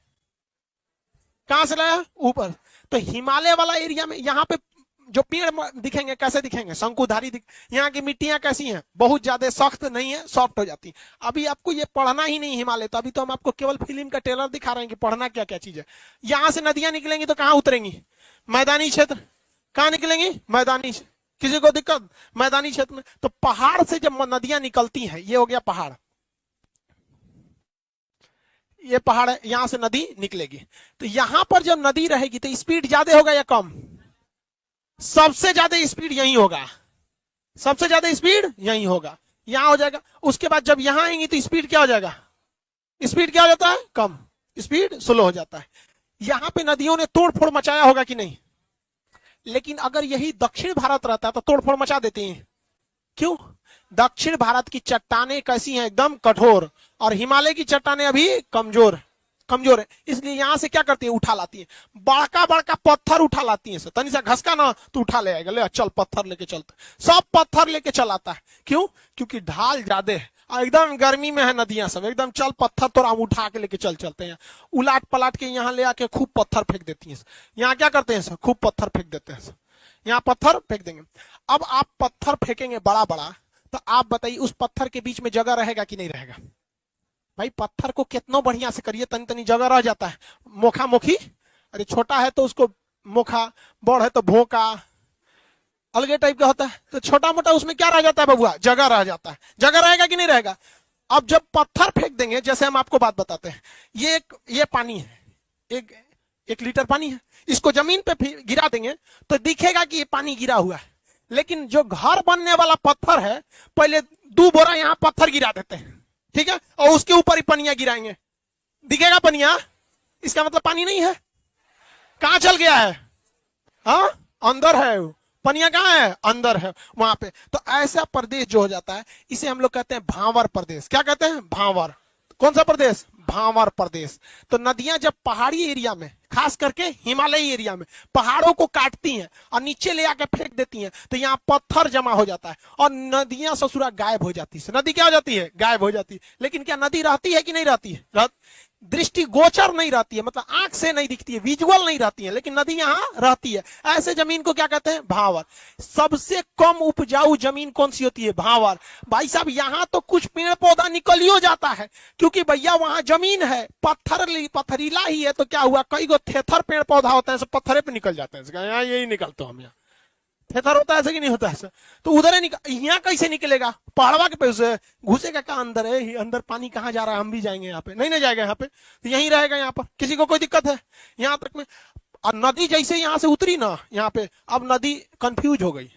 कहां से लाया? ऊपर। तो हिमालय वाला एरिया में यहाँ पे जो पेड़ दिखेंगे कैसे दिखेंगे? शंकुधारी यहाँ की मिट्टियां कैसी हैं? बहुत ज्यादा सख्त नहीं है, सॉफ्ट हो जाती है। अभी आपको ये पढ़ना ही नहीं हिमालय, तो अभी तो हम आपको केवल फिल्म का ट्रेलर दिखा रहे हैं कि पढ़ना क्या क्या चीज है। यहां से नदियां निकलेंगी तो कहां उतरेंगी? मैदानी क्षेत्र। कहां निकलेंगी? मैदानी क्षेत्र। किसी को दिक्कत? मैदानी क्षेत्र में। तो पहाड़ से जब नदियां निकलती हैं, ये हो गया पहाड़, ये पहाड़ है, यहां से नदी निकलेगी। तो यहां पर जब नदी रहेगी तो स्पीड ज्यादा होगा या कम? सबसे ज्यादा स्पीड यही होगा, सबसे ज्यादा स्पीड यही होगा, यहां हो जाएगा। उसके बाद जब यहां आएंगी तो स्पीड क्या हो जाएगा? स्पीड क्या हो जाता है? कम, स्पीड स्लो हो जाता है। यहां पे नदियों ने तोड़ फोड़ मचाया होगा कि नहीं? लेकिन अगर यही दक्षिण भारत रहता तो तोड़ फोड़ मचा देते हैं। क्यों? दक्षिण भारत की चट्टानें कैसी हैं? एकदम कठोर, और हिमालय की चट्टानें अभी कमजोर कमजोर है। इसलिए यहां से क्या करती है? उठा लाती है, बड़का बड़का पत्थर उठा लाती है। तनी सा घसका ना तो उठा ले आएगा, ले चल पत्थर लेके चलते, सब पत्थर लेके चलाता है। क्यों? क्योंकि ढाल ज्यादा है, एकदम गर्मी में है नदियां सब, एकदम चल पत्थर तो हम उठा के लेके चलते हैं। उलाट पलाट के यहाँ ले आके खूब पत्थर फेंक देती है। यहाँ क्या करते हैं? खूब पत्थर फेंक देते हैं, यहाँ पत्थर फेंक देंगे। अब आप पत्थर फेंकेंगे बड़ा बड़ा, तो आप बताइए उस पत्थर के बीच में जगह रहेगा कि नहीं रहेगा? भाई पत्थर को कितना बढ़िया से करिए, तनी तनी जगह रह जाता है, मोखा मोखी। अरे छोटा है तो उसको मोखा, बड़ है तो भोंका, अलगे टाइप का होता है। तो छोटा मोटा उसमें क्या रह जाता है बबुआ? जगह रह जाता है। जगह रहेगा कि नहीं रहेगा? अब जब पत्थर फेंक देंगे, जैसे हम आपको बात बताते हैं, ये पानी है, एक लीटर पानी है, इसको जमीन पे गिरा देंगे तो दिखेगा कि ये पानी गिरा हुआ है। लेकिन जो घर बनने वाला पत्थर है, पहले 2 बोरा यहां पत्थर गिरा देते हैं, ठीक है, और उसके ऊपर ही पनिया गिराएंगे, दिखेगा पनिया? इसका मतलब पानी नहीं है। कहां चल गया है? हाँ अंदर है वो, पनिया कहाँ है, अंदर है वहां पे। तो ऐसा प्रदेश जो हो जाता है इसे हम लोग कहते हैं भांवर प्रदेश। क्या कहते हैं, भांवर। कौन सा प्रदेश, भांवर प्रदेश। तो नदियां जब पहाड़ी एरिया में, खास करके हिमालयी एरिया में पहाड़ों को काटती हैं और नीचे ले आके फेंक देती हैं, तो यहाँ पत्थर जमा हो जाता है और नदियां ससुरा गायब हो जाती है। नदी क्या हो जाती है, गायब हो जाती है। लेकिन क्या नदी रहती है कि नहीं रहती है, दृष्टि गोचर नहीं रहती है, मतलब आंख से नहीं दिखती है, विजुअल नहीं रहती है, लेकिन नदी यहाँ रहती है। ऐसे जमीन को क्या कहते हैं, भांवर। सबसे कम उपजाऊ जमीन कौन सी होती है, भांवर। भाई साहब यहाँ तो कुछ पेड़ पौधा निकल ही जाता है, क्योंकि भैया वहां जमीन है, पत्थरीला ही है। तो क्या हुआ, कई गो थेथर पेड़ पौधा होता है, सब पत्थरे पे निकल जाते हैं। यहाँ यही निकलते हम, यहाँ थेथर होता है ऐसे कि नहीं होता है, तो उधर ही निकल, यहाँ कैसे निकलेगा, पहाड़वा के पैसे घुसेगा क्या अंदर है, अंदर पानी कहाँ जा रहा है, हम भी जाएंगे यहाँ पे, नहीं नहीं जाएगा यहाँ पे, तो यहीं रहेगा यहाँ पर, किसी को कोई दिक्कत है यहाँ तक में। और नदी जैसे यहाँ से उतरी ना यहाँ पे, अब नदी कंफ्यूज हो गई।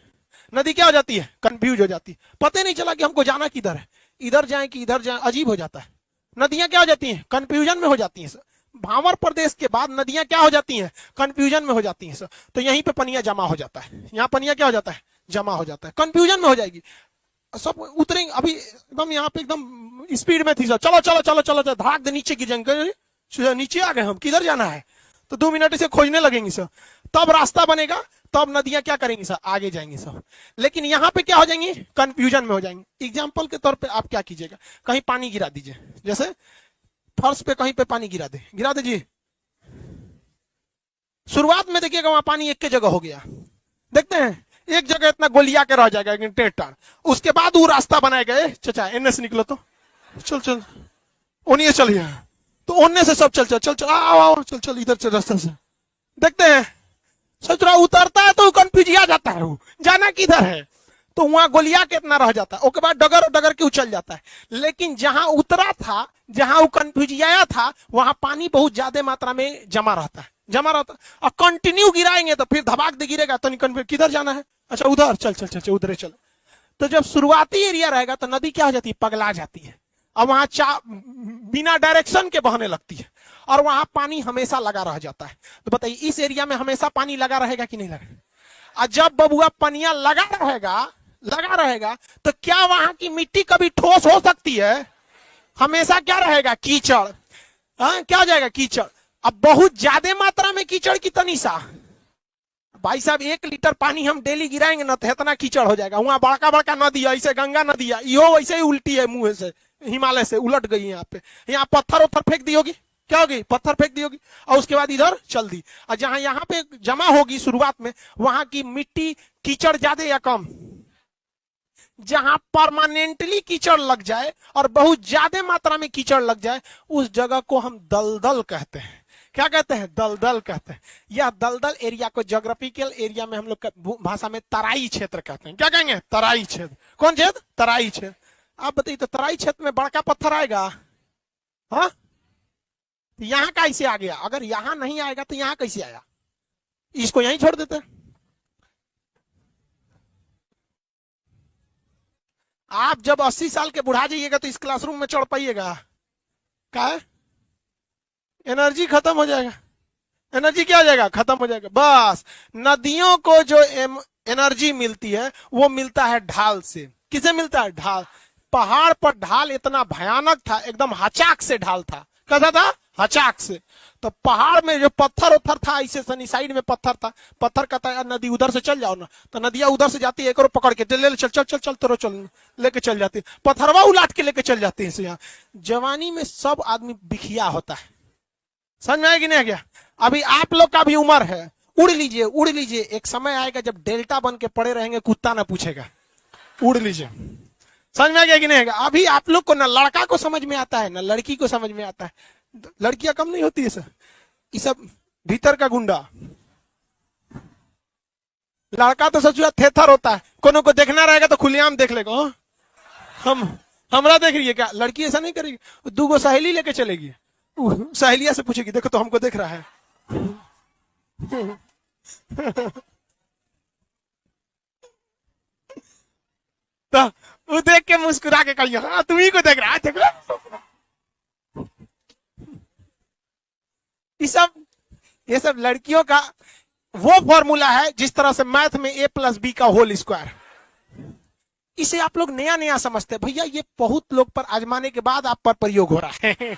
नदी क्या हो जाती है, कंफ्यूज हो जाती है, पता नहीं चला कि हमको जाना किधर है, इधर जाए कि इधर जाए, अजीब हो जाता है। नदियां क्या हो जाती हैं, कंफ्यूजन में हो जाती हैं। भांवर प्रदेश के बाद नदियां क्या हो जाती हैं, कंफ्यूजन में हो जाती हैं। तो यहीं पे पनिया जमा हो जाता है, यहाँ पनिया क्या हो जाता है, जमा हो जाता है, कंफ्यूजन में हो जाएगी, सब उतरेंगे। अभी एकदम यहाँ पे एकदम स्पीड में थी, सर चलो चलो चलो चलो चलो, धाक दे नीचे गिर जाएंगे, नीचे आ गए हम, किधर जाना है, तो 2 मिनट इसे खोजने लगेंगे सर, तब रास्ता बनेगा, तब नदियां क्या करेंगी सर, आगे जाएंगी सब। लेकिन यहाँ पे क्या हो जाएंगी, कंफ्यूजन में हो जाएंगे। एग्जाम्पल के तौर पे आप क्या कीजिएगा, कहीं पानी गिरा दीजिए, जैसे फर्श पे कहीं पे पानी गिरा दीजिए। शुरुआत में देखिएगा वहां पानी एक के जगह हो गया, देखते हैं एक जगह इतना गोलिया के रह जाएगा टेढ़। उसके बाद वो रास्ता बनाए गए, चचा एनए से निकलो, तो चल चल उन्हीं चलिए, तो उन्ने से सब चल चल चल चल आओ आओ चल चल इधर से रास्ते से, देखते हैं सोच रहा उतरता है तो कंफ्यूज आ जाता है, वो जाना किधर है, तो वहां गोलिया कितना रह जाता है, उसके बाद डगर डगर के उछल जाता है। लेकिन जहां उतरा था, जहां वो कंफ्यूज आया था, वहां पानी बहुत ज्यादा मात्रा में जमा रहता है, और कंटिन्यू गिराएंगे तो फिर धबाक दे गिरेगा, तो नहीं, किधर जाना है, अच्छा उधर चल चल चल उधर चल। तो जब शुरुआती एरिया रहेगा तो नदी क्या हो जाती है, पगला जाती है, और वहां बिना डायरेक्शन के बहने लगती है, और वहां पानी हमेशा लगा रह जाता है। तो बताइए इस एरिया में हमेशा पानी लगा रहेगा कि नहीं लगेगा। और जब बबुआ पनिया लगा रहेगा तो क्या वहां की मिट्टी कभी ठोस हो सकती है, हमेशा क्या रहेगा, कीचड़। क्या हो जाएगा, कीचड़। अब बहुत ज्यादा मात्रा में कीचड़ की तनीसा, भाई साहब 1 लीटर पानी हम डेली गिराएंगे ना तो इतना कीचड़ हो जाएगा। वहां बड़का बड़का नदी है, ऐसे गंगा नदी है, यो वैसे ही उल्टी है, मुंह से हिमालय से उलट गई यहाँ पे। यहाँ पत्थर उत्थर फेंक दी होगी, क्या होगी, पत्थर फेंक दी होगी, और उसके बाद इधर चल दी। और जहां यहाँ पे जमा होगी शुरुआत में, वहां की मिट्टी कीचड़ ज्यादा या कम, जहां परमानेंटली कीचड़ लग जाए और बहुत ज्यादा मात्रा में कीचड़ लग जाए, उस जगह को हम दलदल कहते हैं। क्या कहते हैं, दलदल कहते हैं। यह दलदल एरिया को ज्योग्राफिकल एरिया में हम लोग भाषा में तराई क्षेत्र कहते हैं। क्या कहेंगे, तराई क्षेत्र। कौन क्षेत्र, तराई क्षेत्र। आप बताइए तो तराई क्षेत्र में बड़का पत्थर आएगा, हाँ, यहां कैसे आ गया, अगर यहां नहीं आएगा तो यहां कैसे आया, इसको यहीं छोड़ देते हैं। आप जब 80 साल के बुढ़ा जाइएगा तो इस क्लासरूम में चढ़ पाइएगा, क्या है, एनर्जी खत्म हो जाएगा। एनर्जी क्या हो जाएगा, खत्म हो जाएगा। बस नदियों को जो एनर्जी मिलती है वो मिलता है ढाल से। किसे मिलता है, ढाल। पहाड़ पर ढाल इतना भयानक था, एकदम हचाक से ढाल था, कैसा था, हचाक से। तो पहाड़ में जो पत्थर उथर था, ऐसे सनी साइड में पत्थर था, पत्थर कहता है नदी उधर से चल जाओ ना, तो नदियां उधर से जाती है, एक और पकड़ के ले चल चल चल चल तेरो चल लेके चल जाती है, पत्थरवा उलाट के लेके चल जाती है। यहाँ जवानी में सब आदमी बिखिया होता है, समझ में आएगी नहीं गया। अभी आप लोग का भी उम्र है, उड़ लीजिए उड़ लीजिए, एक समय आएगा जब डेल्टा बन के पड़े रहेंगे, कुत्ता ना पूछेगा, उड़ लीजिए। समझ में आ गया कि नहीं आएगा। अभी आप लोग को ना लड़का को समझ में आता है ना लड़की को समझ में आता है, लड़कियां कम नहीं होती है सर, ये सब भीतर का गुंडा। लड़का तो सचुआ थेथर होता है, कोनो को देखना रहेगा तो खुलेआम देख लेगा। हमरा देख रही है क्या, लड़की ऐसा नहीं करेगी, 2 गो सहेली लेके चलेगी, सहेलिया से पूछेगी देखो तो हमको देख रहा है। तो वो देख के मुस्कुरा के कहिए हाँ तुम्ही को देख रहा है, देख रहा। ये सब लड़कियों का वो फॉर्मूला है जिस तरह से मैथ में a प्लस बी का होल स्क्वायर। इसे आप लोग नया नया समझते हैं भैया, ये बहुत लोग पर आजमाने के बाद आप पर प्रयोग हो रहा है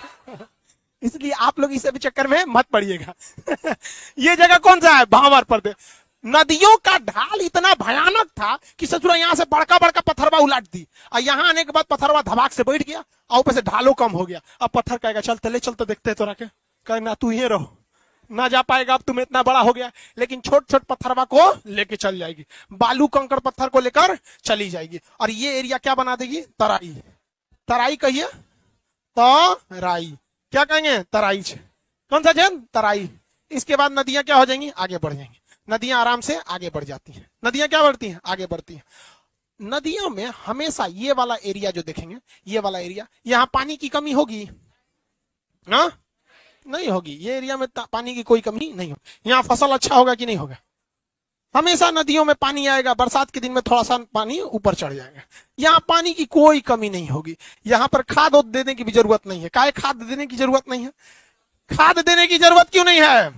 इसलिए आप लोग इस चक्कर में मत पड़िएगा ये जगह कौन सा है? भावर प्रदेश। नदियों का ढाल इतना भयानक था कि ससुरा यहां से बड़का बड़का पत्थरवा उलाट दी, और यहां आने के बाद पत्थरवा धमाक से बैठ गया और ऊपर से ढालों कम हो गया। अब पत्थर कहेगा चलते ले चलते देखते तो रखे, कहना तू ही रहो, ना जा पाएगा, अब तुम इतना बड़ा हो गया। लेकिन छोट छोट पत्थरवा को लेके चल जाएगी, बालू कंकड़ पत्थर को लेकर चली जाएगी, और ये एरिया क्या बना देगी? तराई। तराई कहिए, तराई। क्या कहेंगे? तराई। कौन सा जन? तराई। इसके बाद नदियां क्या हो जाएंगी? आगे बढ़ जाएंगी। नदियां आराम से आगे बढ़ जाती हैं। नदियां क्या बढ़ती हैं? आगे बढ़ती हैं। नदियों में हमेशा ये वाला एरिया जो देखेंगे, ये वाला एरिया, यहां पानी की कमी होगी? हाँ, नहीं होगी। ये एरिया में पानी की कोई कमी नहीं होगी। यहाँ फसल अच्छा होगा कि नहीं होगा? हमेशा नदियों में पानी आएगा, बरसात के दिन में थोड़ा सा पानी ऊपर चढ़ जाएगा। यहाँ पानी की कोई कमी नहीं होगी। यहाँ पर खाद देने की भी जरूरत नहीं है। काहे खाद देने की जरूरत नहीं है? खाद देने की जरूरत क्यों नहीं है?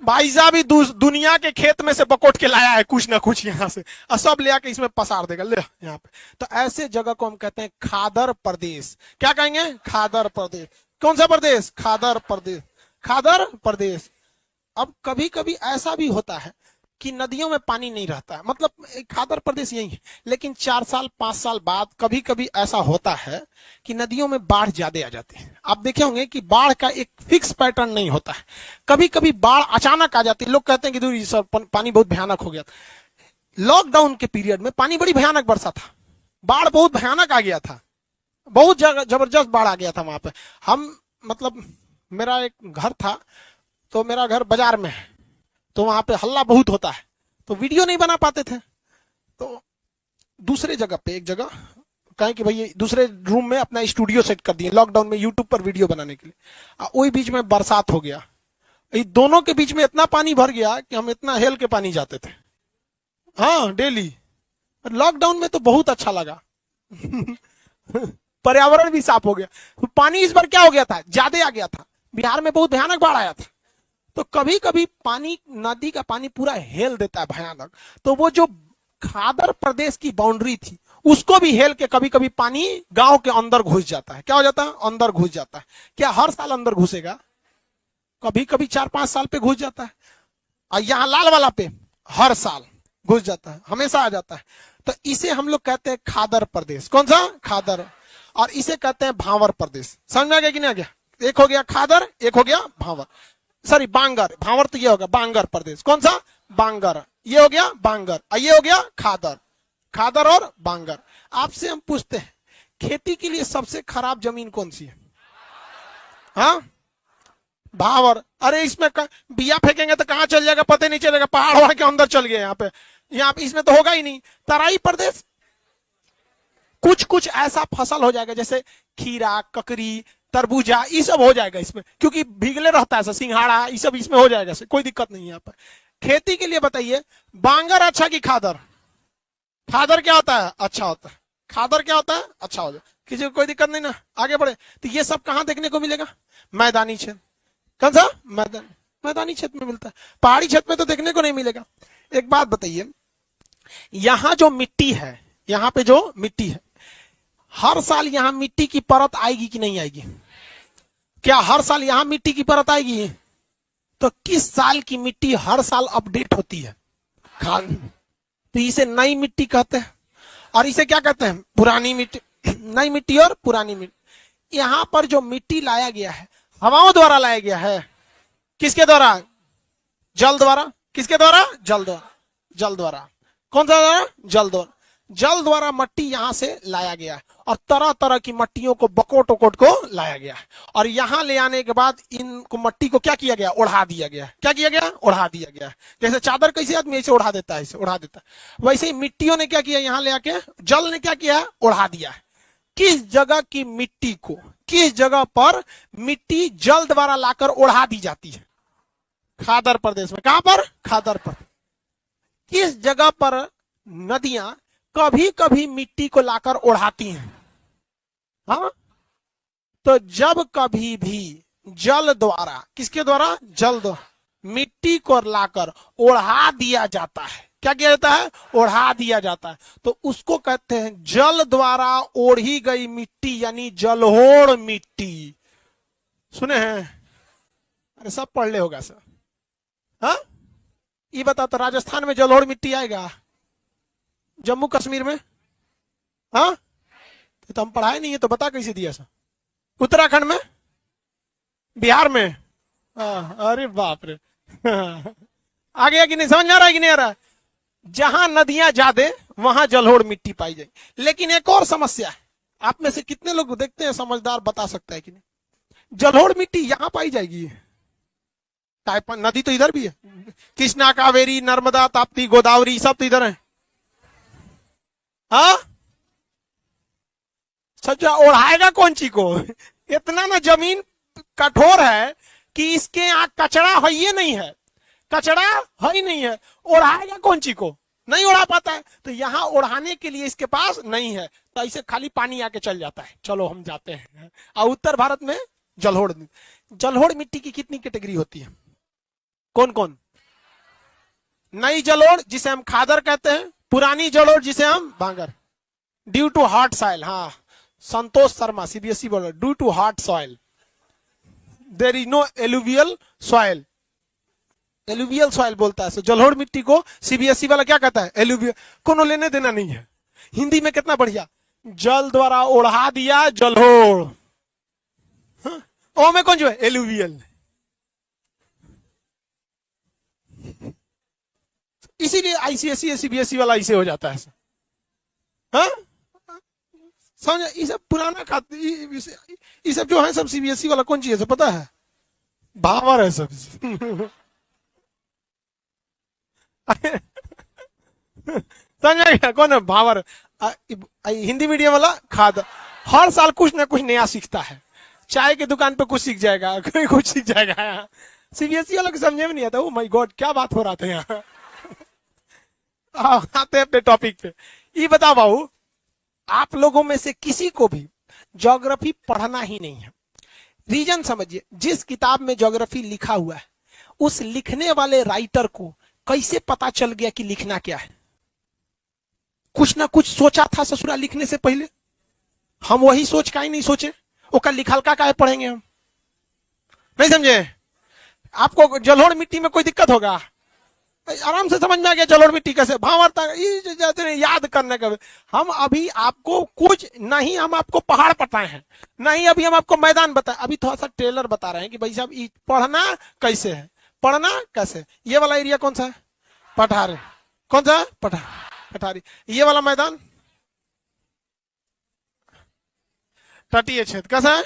भाई साहब ही दुनिया के खेत में से बकोट के लाया है कुछ ना कुछ यहाँ से, और सब ले आके इसमें पसार देगा ले यहाँ पे। तो ऐसे जगह को हम कहते हैं खादर प्रदेश। क्या कहेंगे? खादर प्रदेश। कौन सा प्रदेश? खादर प्रदेश। खादर प्रदेश। अब कभी कभी ऐसा भी होता है कि नदियों में पानी नहीं रहता है, मतलब खादर प्रदेश यही है, लेकिन 4 साल 5 साल बाद कभी कभी ऐसा होता है कि नदियों में बाढ़ ज्यादा आ जाती है। आप देखे होंगे कि बाढ़ का एक फिक्स पैटर्न नहीं होता है, कभी कभी बाढ़ अचानक आ जाती है। लोग कहते हैं कि दूर सर पानी बहुत भयानक हो गया। लॉकडाउन के पीरियड में पानी बड़ी भयानक बरसा था, बाढ़ बहुत भयानक आ गया था, बहुत जबरदस्त बाढ़ आ गया था वहां पे। हम मतलब मेरा एक घर था, तो मेरा घर बाजार में है, तो वहां पे हल्ला बहुत होता है, तो वीडियो नहीं बना पाते थे। तो दूसरे जगह पे एक जगह कहें कि भाई दूसरे रूम में अपना स्टूडियो सेट कर दिए लॉकडाउन में यूट्यूब पर वीडियो बनाने के लिए। वही बीच में बरसात हो गया, दोनों के बीच में इतना पानी भर गया कि हम इतना हेल के पानी जाते थे, हाँ डेली। लॉकडाउन में तो बहुत अच्छा लगा पर्यावरण भी साफ हो गया। पानी इस बार क्या हो गया था? ज्यादा आ गया था, बिहार में बहुत भयानक बाढ़ आया था। तो कभी कभी पानी, नदी का पानी पूरा हेल देता है भयानक, तो वो जो खादर प्रदेश की बाउंड्री थी उसको भी हेल के कभी कभी पानी गांव के अंदर घुस जाता है। क्या हो जाता है? अंदर घुस जाता है। क्या हर साल अंदर घुसेगा? कभी कभी 4-5 साल पे घुस जाता है, और यहाँ लाल वाला पे हर साल घुस जाता है, हमेशा आ जाता है। तो इसे हम लोग कहते हैं खादर प्रदेश। कौन सा? खादर। और इसे कहते हैं भावर प्रदेश। समझ में आ गया कि नहीं आ गया? एक हो गया खादर, एक हो गया भावर, सॉरी बांगर। भावर तो ये होगा बांगर प्रदेश। कौन सा? बांगर। ये हो गया बांगर, और ये हो गया खादर। खादर और बांगर। आपसे हम पूछते हैं खेती के लिए सबसे खराब जमीन कौन सी है? हाँ, भावर। अरे इसमें बिया फेंकेंगे तो कहां चल जाएगा पता नहीं चलेगा, पहाड़ के अंदर चल गए। यहाँ पे इसमें तो होगा ही नहीं। तराई प्रदेश कुछ कुछ ऐसा फसल हो जाएगा जैसे खीरा, ककड़ी, तरबूजा, ये सब हो जाएगा इसमें, क्योंकि भीगले रहता है। सिंघाड़ा, ये सब इसमें हो जाएगा, कोई दिक्कत नहीं है यहाँ पर। खेती के लिए बताइए बांगर अच्छा कि खादर? खादर क्या होता है? अच्छा होता है। खादर क्या होता है? अच्छा हो जाए, किसी को कोई दिक्कत नहीं ना, आगे बढ़े। तो ये सब कहां देखने को मिलेगा? मैदानी क्षेत्र। कौन सा? मैदानी क्षेत्र में मिलता है, पहाड़ी क्षेत्र में तो देखने को नहीं मिलेगा। एक बात बताइए, यहां जो मिट्टी है, यहां पे जो मिट्टी है, हर साल यहां मिट्टी की परत आएगी कि नहीं आएगी? क्या हर साल यहां मिट्टी की परत आएगी? तो किस साल की मिट्टी हर साल अपडेट होती है? तो इसे नई मिट्टी कहते हैं, और इसे क्या कहते हैं? पुरानी मिट्टी। नई मिट्टी और पुरानी मिट्टी। यहां पर जो मिट्टी लाया गया है हवाओं द्वारा लाया गया है। किसके द्वारा? जल द्वारा। किसके द्वारा? जल द्वारा। जल द्वारा। कौन सा द्वारा? जल द्वारा। जल द्वारा मट्टी यहां से लाया गया है, और तरह तरह की मट्टियों को बकोट वकोट को लाया गया है, और यहां ले आने के बाद इनको मट्टी को क्या किया गया? ओढ़ा दिया गया। क्या किया गया? ओढ़ा दिया गया। जैसे चादर कैसे आदमी ऐसे ओढ़ा देता है, ऐसे ओढ़ा देता है, वैसे ही मिट्टियों ने क्या किया? यहां ले आके जल ने क्या किया? ओढ़ा दिया है। किस जगह की मिट्टी को, किस जगह पर मिट्टी जल द्वारा लाकर ओढ़ा दी जाती है? खादर प्रदेश में। कहां पर? खादर पर। किस जगह पर नदियां कभी कभी मिट्टी को लाकर ओढ़ाती हैं? हाँ, तो जब कभी भी जल द्वारा, किसके द्वारा? जल द्वारा मिट्टी को लाकर ओढ़ा दिया जाता है। क्या किया जाता है? ओढ़ा दिया जाता है। तो उसको कहते हैं जल द्वारा ओढ़ी गई मिट्टी, यानी जलोढ़ मिट्टी। सुने हैं? अरे सब पढ़ ले होगा सर। हाँ, ये बता तो राजस्थान में जलोढ़ मिट्टी आएगा? जम्मू कश्मीर में? हाँ, तो हम पढ़ाए नहीं है, तो बता कैसे दिया सर? उत्तराखंड में? बिहार में? अरे बाप रे। आ गया कि नहीं? समझ में आ रहा है कि नहीं आ रहा? जहां नदियां ज्यादा वहां जलोढ़ मिट्टी पाई जाएगी। लेकिन एक और समस्या है, आप में से कितने लोग देखते हैं समझदार बता सकता है कि नहीं? जलोढ़ मिट्टी यहां पाई जाएगी, नदी तो इधर भी है, कृष्णा, कावेरी, नर्मदा, ताप्ती, गोदावरी सब तो इधर है। हाँ, सच्चा ओढ़ाएगा कौन ची को? इतना ना जमीन कठोर है कि इसके यहाँ कचरा है ही नहीं है, कचरा है ही नहीं है, ओढ़ाएगा कौन ची को? नहीं ओढ़ा पाता है। तो यहाँ ओढ़ाने के लिए इसके पास नहीं है, तो ऐसे खाली पानी आके चल जाता है, चलो हम जाते हैं। और उत्तर भारत में जलोढ़, जलोढ़ मिट्टी की कितनी कैटेगरी होती है? कौन कौन? नई जलोढ़ जिसे हम खादर कहते हैं, पुरानी जलोढ़ जिसे हम भांगर। ड्यू टू हार्ड सॉइल, हाँ, संतोष शर्मा सीबीएसई बोल, due to hard soil there is no alluvial soil. Alluvial soil बोलता है, जलोढ़ मिट्टी को सीबीएसई वाला क्या कहता है? एलुवियल। कोनो लेने देना नहीं है। हिंदी में कितना बढ़िया, जल द्वारा ओढ़ा दिया जलोढ़, ओ में कौन जो है? एलुवियल। इसीलिए आईसीएसई सीबीएसई वाला इसे हो जाता है। हाँ? समझ? ये सब पुराना खाते, ये सब जो है सब सीबीएसई वाला कौन चीज है पता है? भावर है सब। समझ? कौन है भावर? हिंदी मीडियम वाला खाद हर साल कुछ ना कुछ नया सीखता है। चाय की दुकान पे कुछ सीख जाएगा, कोई कुछ सीख जाएगा। सीबीएसई वालों को समझे में नहीं आता। ओ माय गॉड, क्या बात हो रहा था यहाँ। आते हैं अपने टॉपिक पे। ये बताओ बाबू, आप लोगों में से किसी को भी ज्योग्राफी पढ़ना ही नहीं है। रीजन समझिए, जिस किताब में ज्योग्राफी लिखा हुआ है उस लिखने वाले राइटर को कैसे पता चल गया कि लिखना क्या है? कुछ ना कुछ सोचा था ससुरा लिखने से पहले। हम वही सोच का ही नहीं सोचे, वो कल लिखल का है पढ़ेंगे हम? नहीं समझे? आपको जलोढ़ मिट्टी में कोई दिक्कत होगा? आराम से समझ में आ गया जलोढ़ मिट्टी कैसे भावर तक याद करने का। हम अभी आपको कुछ नहीं, हम आपको पहाड़ बताए हैं नहीं, अभी हम आपको मैदान बताए। अभी थोड़ा सा ट्रेलर बता रहे हैं कि भाई साहब पढ़ना कैसे है, पढ़ना कैसे। ये वाला एरिया कौन सा है? पठार। कौन सा है? पठारी। ये वाला मैदान तटीय क्षेत्र। कैसा है?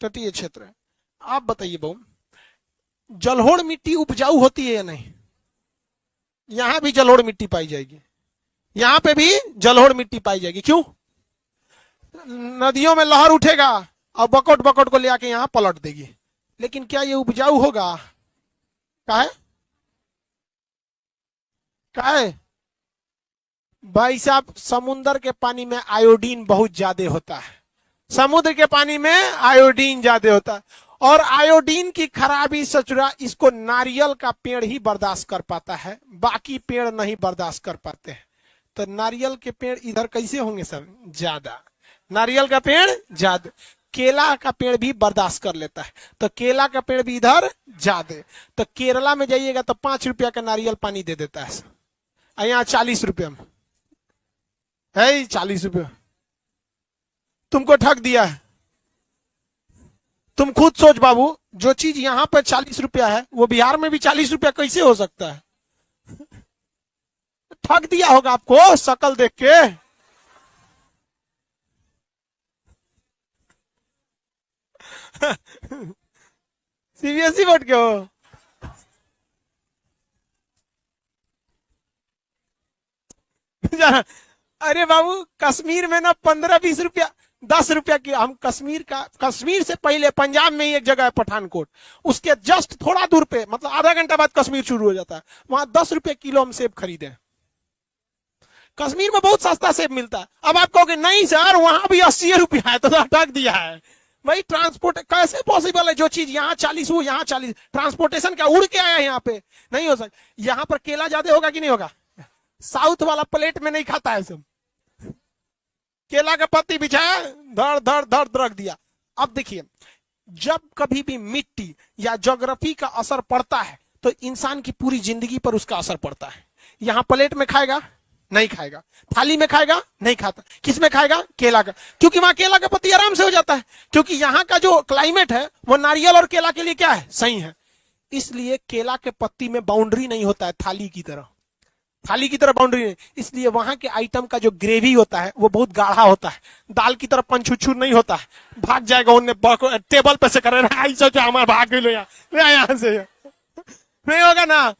तटीय क्षेत्र है। आप बताइए बहू, जलोढ़ मिट्टी उपजाऊ होती है या नहीं? यहां भी जलोढ़ मिट्टी पाई जाएगी, यहां पे भी जलोढ़ मिट्टी पाई जाएगी। क्यों? नदियों में लहर उठेगा और बकट बकट को ले आके यहां पलट देगी। लेकिन क्या ये उपजाऊ होगा? काहे? काहे? भाई साहब, समुद्र के पानी में आयोडीन बहुत ज्यादा होता है। समुद्र के पानी में आयोडीन ज्यादा होता है, और आयोडीन की खराबी सचुरा इसको नारियल का पेड़ ही बर्दाश्त कर पाता है, बाकी पेड़ नहीं बर्दाश्त कर पाते हैं। तो नारियल के पेड़ इधर कैसे होंगे सब? ज्यादा। नारियल का पेड़ ज्यादा। केला का पेड़ भी बर्दाश्त कर लेता है, तो केला का पेड़ भी इधर ज्यादा। तो केरला में जाइएगा तो 5 रुपया का नारियल पानी दे देता है, यहाँ 40 रुपया में है। 40 रुपया तुमको ठग दिया है। तुम खुद सोच बाबू, जो चीज यहां पर 40 रुपया है वो बिहार में भी 40 रुपया कैसे हो सकता है? ठग दिया होगा आपको शकल देख के। सीबीएसई बोर्ड के हो? अरे बाबू, कश्मीर में ना 15-20 रुपया, 10 रुपया की। हम कश्मीर से पहले पंजाब में ही एक जगह है पठानकोट, उसके जस्ट थोड़ा दूर पे, मतलब आधा घंटा बाद कश्मीर शुरू हो जाता है। वहां 10 रुपए किलो हम सेब खरीदे। कश्मीर में बहुत सस्ता सेब मिलता है। अब आप कहोगे नहीं सर वहां भी 80 रुपया है, तो ठग दिया है। भाई ट्रांसपोर्ट कैसे पॉसिबल है? जो चीज यहाँ 40 हो यहाँ 40, ट्रांसपोर्टेशन क्या उड़ के आया है यहाँ पे? नहीं हो सकता। यहाँ पर केला ज्यादा होगा कि नहीं होगा? साउथ वाला प्लेट में नहीं खाता है सब, केला का पत्ती बिछाया, धड़ धड़ धड़ रख दिया। अब देखिए, जब कभी भी मिट्टी या ज्योग्राफी का असर पड़ता है तो इंसान की पूरी जिंदगी पर उसका असर पड़ता है। यहां प्लेट में खाएगा नहीं खाएगा, थाली में खाएगा नहीं खाता, किस में खाएगा? केला का, क्योंकि वहां केला का पत्ती आराम से हो जाता है, क्योंकि यहाँ का जो क्लाइमेट है वो नारियल और केला के लिए क्या है? सही है। इसलिए केला के पत्ती में बाउंड्री नहीं होता है थाली की तरह, थाली की तरह बाउंड्री नहीं, इसलिए वहां के आइटम का जो ग्रेवी होता है वो बहुत गाढ़ा होता है, दाल की तरह पंचुछुर नहीं होता है। भाग जाएगा उन्हें टेबल पे से करे हमारे भाग लो यहाँ से, नहीं होगा ना।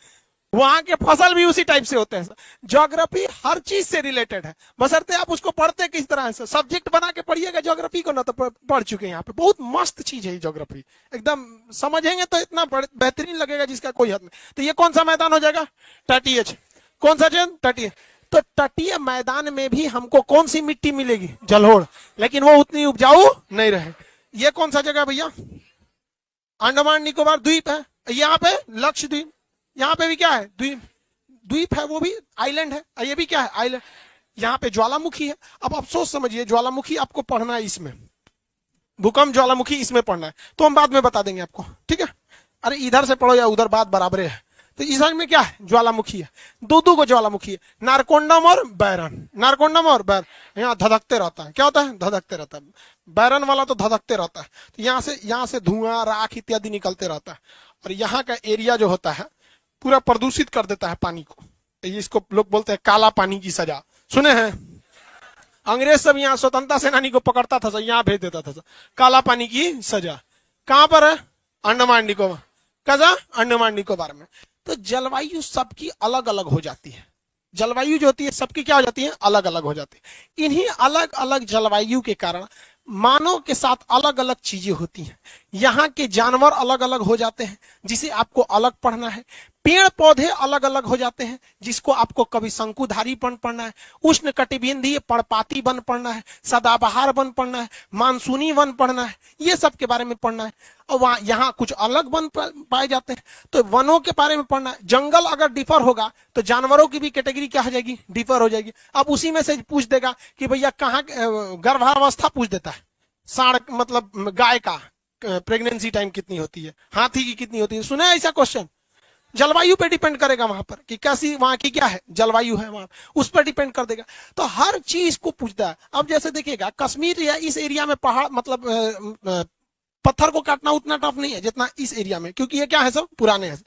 वहां के फसल भी उसी टाइप से होते हैं। ज्योग्राफी हर चीज से रिलेटेड है, बशर्ते आप उसको पढ़ते किस तरह से। सब्जेक्ट बना के पढ़िएगा ज्योग्राफी को ना, तो पढ़ चुके हैं यहाँ पे। बहुत मस्त चीज है ज्योग्राफी, एकदम समझेंगे तो इतना बेहतरीन लगेगा जिसका कोई हद नहीं। तो ये कौन सा मैदान हो जाएगा? TTH। कौन सा चेन? तटीय। तो तटीय मैदान में भी हमको कौन सी मिट्टी मिलेगी? जलोढ़, लेकिन वो उतनी उपजाऊ नहीं रहे। ये कौन सा जगह भैया? अंडमान निकोबार द्वीप है। यहाँ पे लक्षद्वीप, यहाँ पे भी क्या है? द्वीप, द्वीप है, वो भी आइलैंड है। ये भी क्या है? आइलैंड। यहाँ पे ज्वालामुखी है। अब अफसोस समझिए, ज्वालामुखी आपको पढ़ना है इसमें, भूकंप ज्वालामुखी इसमें पढ़ना है, तो हम बाद में बता देंगे आपको, ठीक है? अरे इधर से पढ़ो या उधर, बात बराबर है। तो इस में क्या है? ज्वालामुखी है, दो को ज्वालामुखी है, नारकोंडम और बैरन। नारकोंडम और बैरन यहाँ धधकते रहता है। क्या होता है? धधकते रहता है। बैरन वाला तो धधकते रहता है, तो यहाँ से धुआं, राख इत्यादि निकलते रहता है, और यहाँ का एरिया जो होता है पूरा प्रदूषित कर देता है पानी को। इसको लोग बोलते हैं काला पानी की सजा, सुने हैं? अंग्रेज सब यहाँ स्वतंत्रता सेनानी को पकड़ता था, यहाँ भेज देता था, काला पानी की सजा। कहां पर है? अंडमान निकोबार। कजा? अंडमान निकोबार में। तो जलवायु सबकी अलग अलग हो जाती है, जलवायु जो होती है सबकी क्या हो जाती है? अलग अलग हो जाती है। इन्हीं अलग अलग जलवायु के कारण मानव के साथ अलग अलग चीजें होती हैं। यहाँ के जानवर अलग अलग हो जाते हैं, जिसे आपको अलग पढ़ना है। पेड़ पौधे अलग अलग हो जाते हैं, जिसको आपको कभी शंकुधारी वन पढ़ना है, उष्ण कटिबंधीय पर्णपाती वन पढ़ना है, सदाबहार वन पढ़ना है, मानसूनी वन पढ़ना है, ये सब के बारे में पढ़ना है। और वहां यहाँ कुछ अलग वन पाए जाते हैं, तो वनों के बारे में पढ़ना है। जंगल अगर डिफर होगा तो जानवरों की भी कैटेगरी क्या हो जाएगी? डिफर हो जाएगी। अब उसी में से पूछ देगा कि भैया कहाँ गर्भावस्था पूछ देता है, साढ़ मतलब गाय का प्रेगनेंसी टाइम कितनी होती है, हाथी की कितनी होती है, सुना है ऐसा क्वेश्चन? जलवायु पे डिपेंड करेगा वहां पर कि कैसी वहां की क्या है जलवायु है, वहां उस पर डिपेंड कर देगा। तो हर चीज को पूछता है। अब जैसे देखिएगा, कश्मीर या इस एरिया में पहाड़ मतलब पत्थर को काटना उतना टफ नहीं है जितना इस एरिया में, क्योंकि ये क्या है? सब पुराने हैं।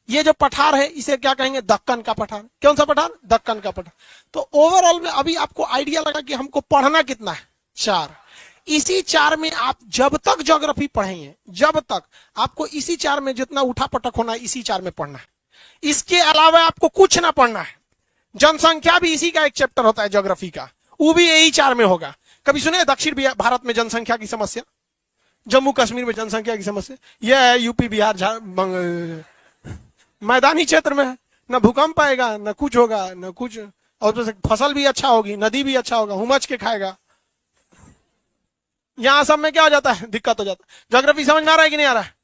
ये जो पठार है इसे क्या कहेंगे? दक्कन का पठार। कौन सा पठार? दक्कन का पठार। तो ओवरऑल में अभी आपको आइडिया लगा कि हमको पढ़ना कितना है? 4। इसी 4 में आप जब तक ज्योग्राफी पढ़ेंगे, जब तक आपको इसी 4 में जितना उठा पटक होना है इसी 4 में पढ़ना है। इसके अलावा आपको कुछ ना पढ़ना है। जनसंख्या भी इसी का एक चैप्टर होता है ज्योग्राफी का, वो भी यही 4 में होगा। कभी सुने दक्षिण भारत में जनसंख्या की समस्या, जम्मू कश्मीर में जनसंख्या की समस्या? यह है यूपी बिहार मैदानी क्षेत्र में है, न भूकंप आएगा न कुछ होगा न कुछ, और फसल भी अच्छा होगी, नदी भी अच्छा होगा, हुमच के खाएगा। यहां सब में क्या हो जाता है? दिक्कत हो जाता है। ज्योग्राफी समझ में आ रहा है कि नहीं आ रहा है?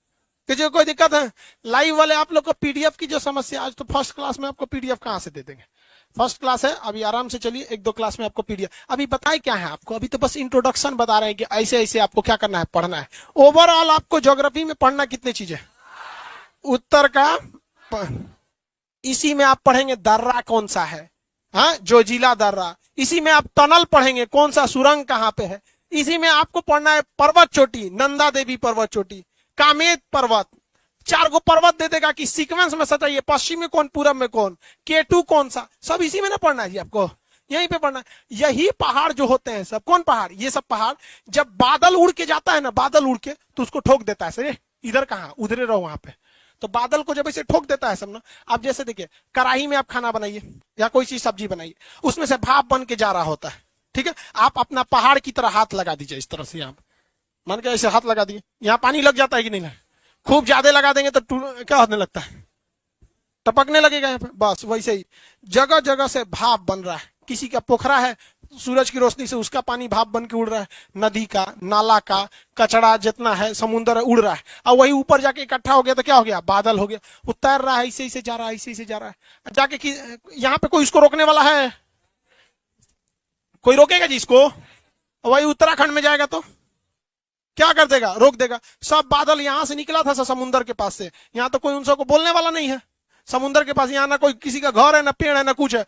कि जो कोई दिक्कत है? लाइव वाले आप लोग को पीडीएफ की जो समस्या, आज तो फर्स्ट क्लास में आपको पीडीएफ कहां से दे देंगे? फर्स्ट क्लास है, अभी आराम से चलिए, 1-2 क्लास में आपको पीडीएफ। अभी बताए क्या है आपको? अभी तो बस इंट्रोडक्शन बता रहे हैं कि ऐसे ऐसे आपको क्या करना है, पढ़ना है। ओवरऑल आपको ज्योग्राफी में पढ़ना कितनी चीजें? उत्तर का इसी में आप पढ़ेंगे दर्रा कौन सा है, हाँ, जोजिला दर्रा। इसी में आप टनल पढ़ेंगे, कौन सा सुरंग कहां पे है। इसी में आपको पढ़ना है पर्वत चोटी, नंदा देवी पर्वत चोटी, कामेत पर्वत। 4 को पर्वत दे देगा कि सीक्वेंस में सटाइए, पश्चिम में कौन, पूरब में कौन, K2 कौन सा, सब इसी में ना पढ़ना है जी आपको, यहीं पे पढ़ना है। यही पहाड़ जो होते हैं सब, कौन पहाड़? ये सब पहाड़ जब बादल उड़ के जाता है ना, बादल उड़ के तो उसको ठोक देता है, सर इधर कहां, उधरे रहो वहां पे। तो बादल को जब ऐसे ठोक देता है सब ना, आप जैसे देखिए कढ़ाई में आप खाना बनाइए या कोई चीज सब्जी बनाइए, उसमें से भाप बन के जा रहा होता है, ठीक है? आप अपना पहाड़ की तरह हाथ लगा दीजिए इस तरह से, यहाँ मान के ऐसे हाथ लगा दिए, यहाँ पानी लग जाता है कि नहीं? खूब ज्यादा लगा देंगे तो क्या होने लगता है? टपकने लगेगा यहाँ पे। बस वैसे ही जगह जगह से भाप बन रहा है, किसी का पोखरा है, सूरज की रोशनी से उसका पानी भाप बन के उड़ रहा है, नदी का, नाला का कचरा जितना है, समुद्र है, उड़ रहा है, और वही ऊपर जाके इकट्ठा हो गया तो क्या हो गया, बादल हो गया, वो तैर रहा है, ऐसे ऐसे जा रहा है, ऐसे ऐसे जा रहा है जाके कि यहाँ पे कोई इसको रोकने वाला है? कोई रोकेगा जी इसको? वही उत्तराखंड में जाएगा तो क्या कर देगा, रोक देगा। सब बादल यहां से निकला था समुद्र के पास से, यहाँ तो कोई उन सबको बोलने वाला नहीं है। समुद्र के पास यहाँ ना कोई किसी का घर है, ना पेड़ है, ना कुछ है,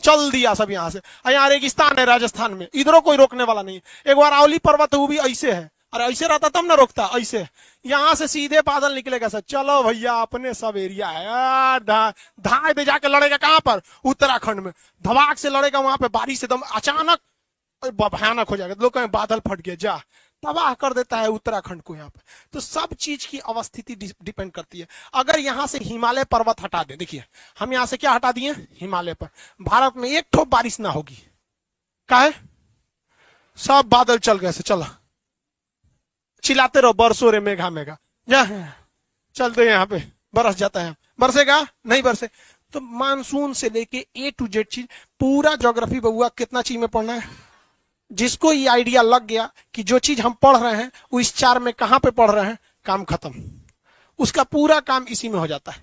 चल दिया सब यहाँ से। यहाँ रेगिस्तान है राजस्थान में, इधरों कोई रोकने वाला नहीं। एक बार अरावली पर्वत है, वो भी ऐसे है, अरे ऐसे रहता तब ना रोकता, ऐसे यहाँ से सीधे बादल निकलेगा सर, चलो भैया अपने सब एरिया है, धाए दे जाके लड़ेगा कहां पर, उत्तराखंड में, धमाक से लड़ेगा वहां पे, बारिश एकदम अचानक भयानक हो जाएगा, लोग कहें बादल फट गया, जा तबाह कर देता है उत्तराखंड को यहाँ पे। तो सब चीज की अवस्थिति डिपेंड करती है। अगर यहाँ से हिमालय पर्वत हटा दे, देखिए हम यहाँ से क्या हटा दिए, हिमालय पर, भारत में एक ठोप बारिश ना होगी, काहे, सब बादल चल गए से, चला चिल्लाते रहो बरसो रे मेघा मेघा, जा चलते यहाँ पे बरस जाता है, बरसेगा नहीं बरसे। तो मानसून से लेके ए टू जेड चीज पूरा ज्योग्राफी बउआ कितना चीज में पढ़ना है। जिसको ये आइडिया लग गया कि जो चीज हम पढ़ रहे हैं वो इस 4 में कहां पे पढ़ रहे हैं, काम खत्म, उसका पूरा काम इसी में हो जाता है।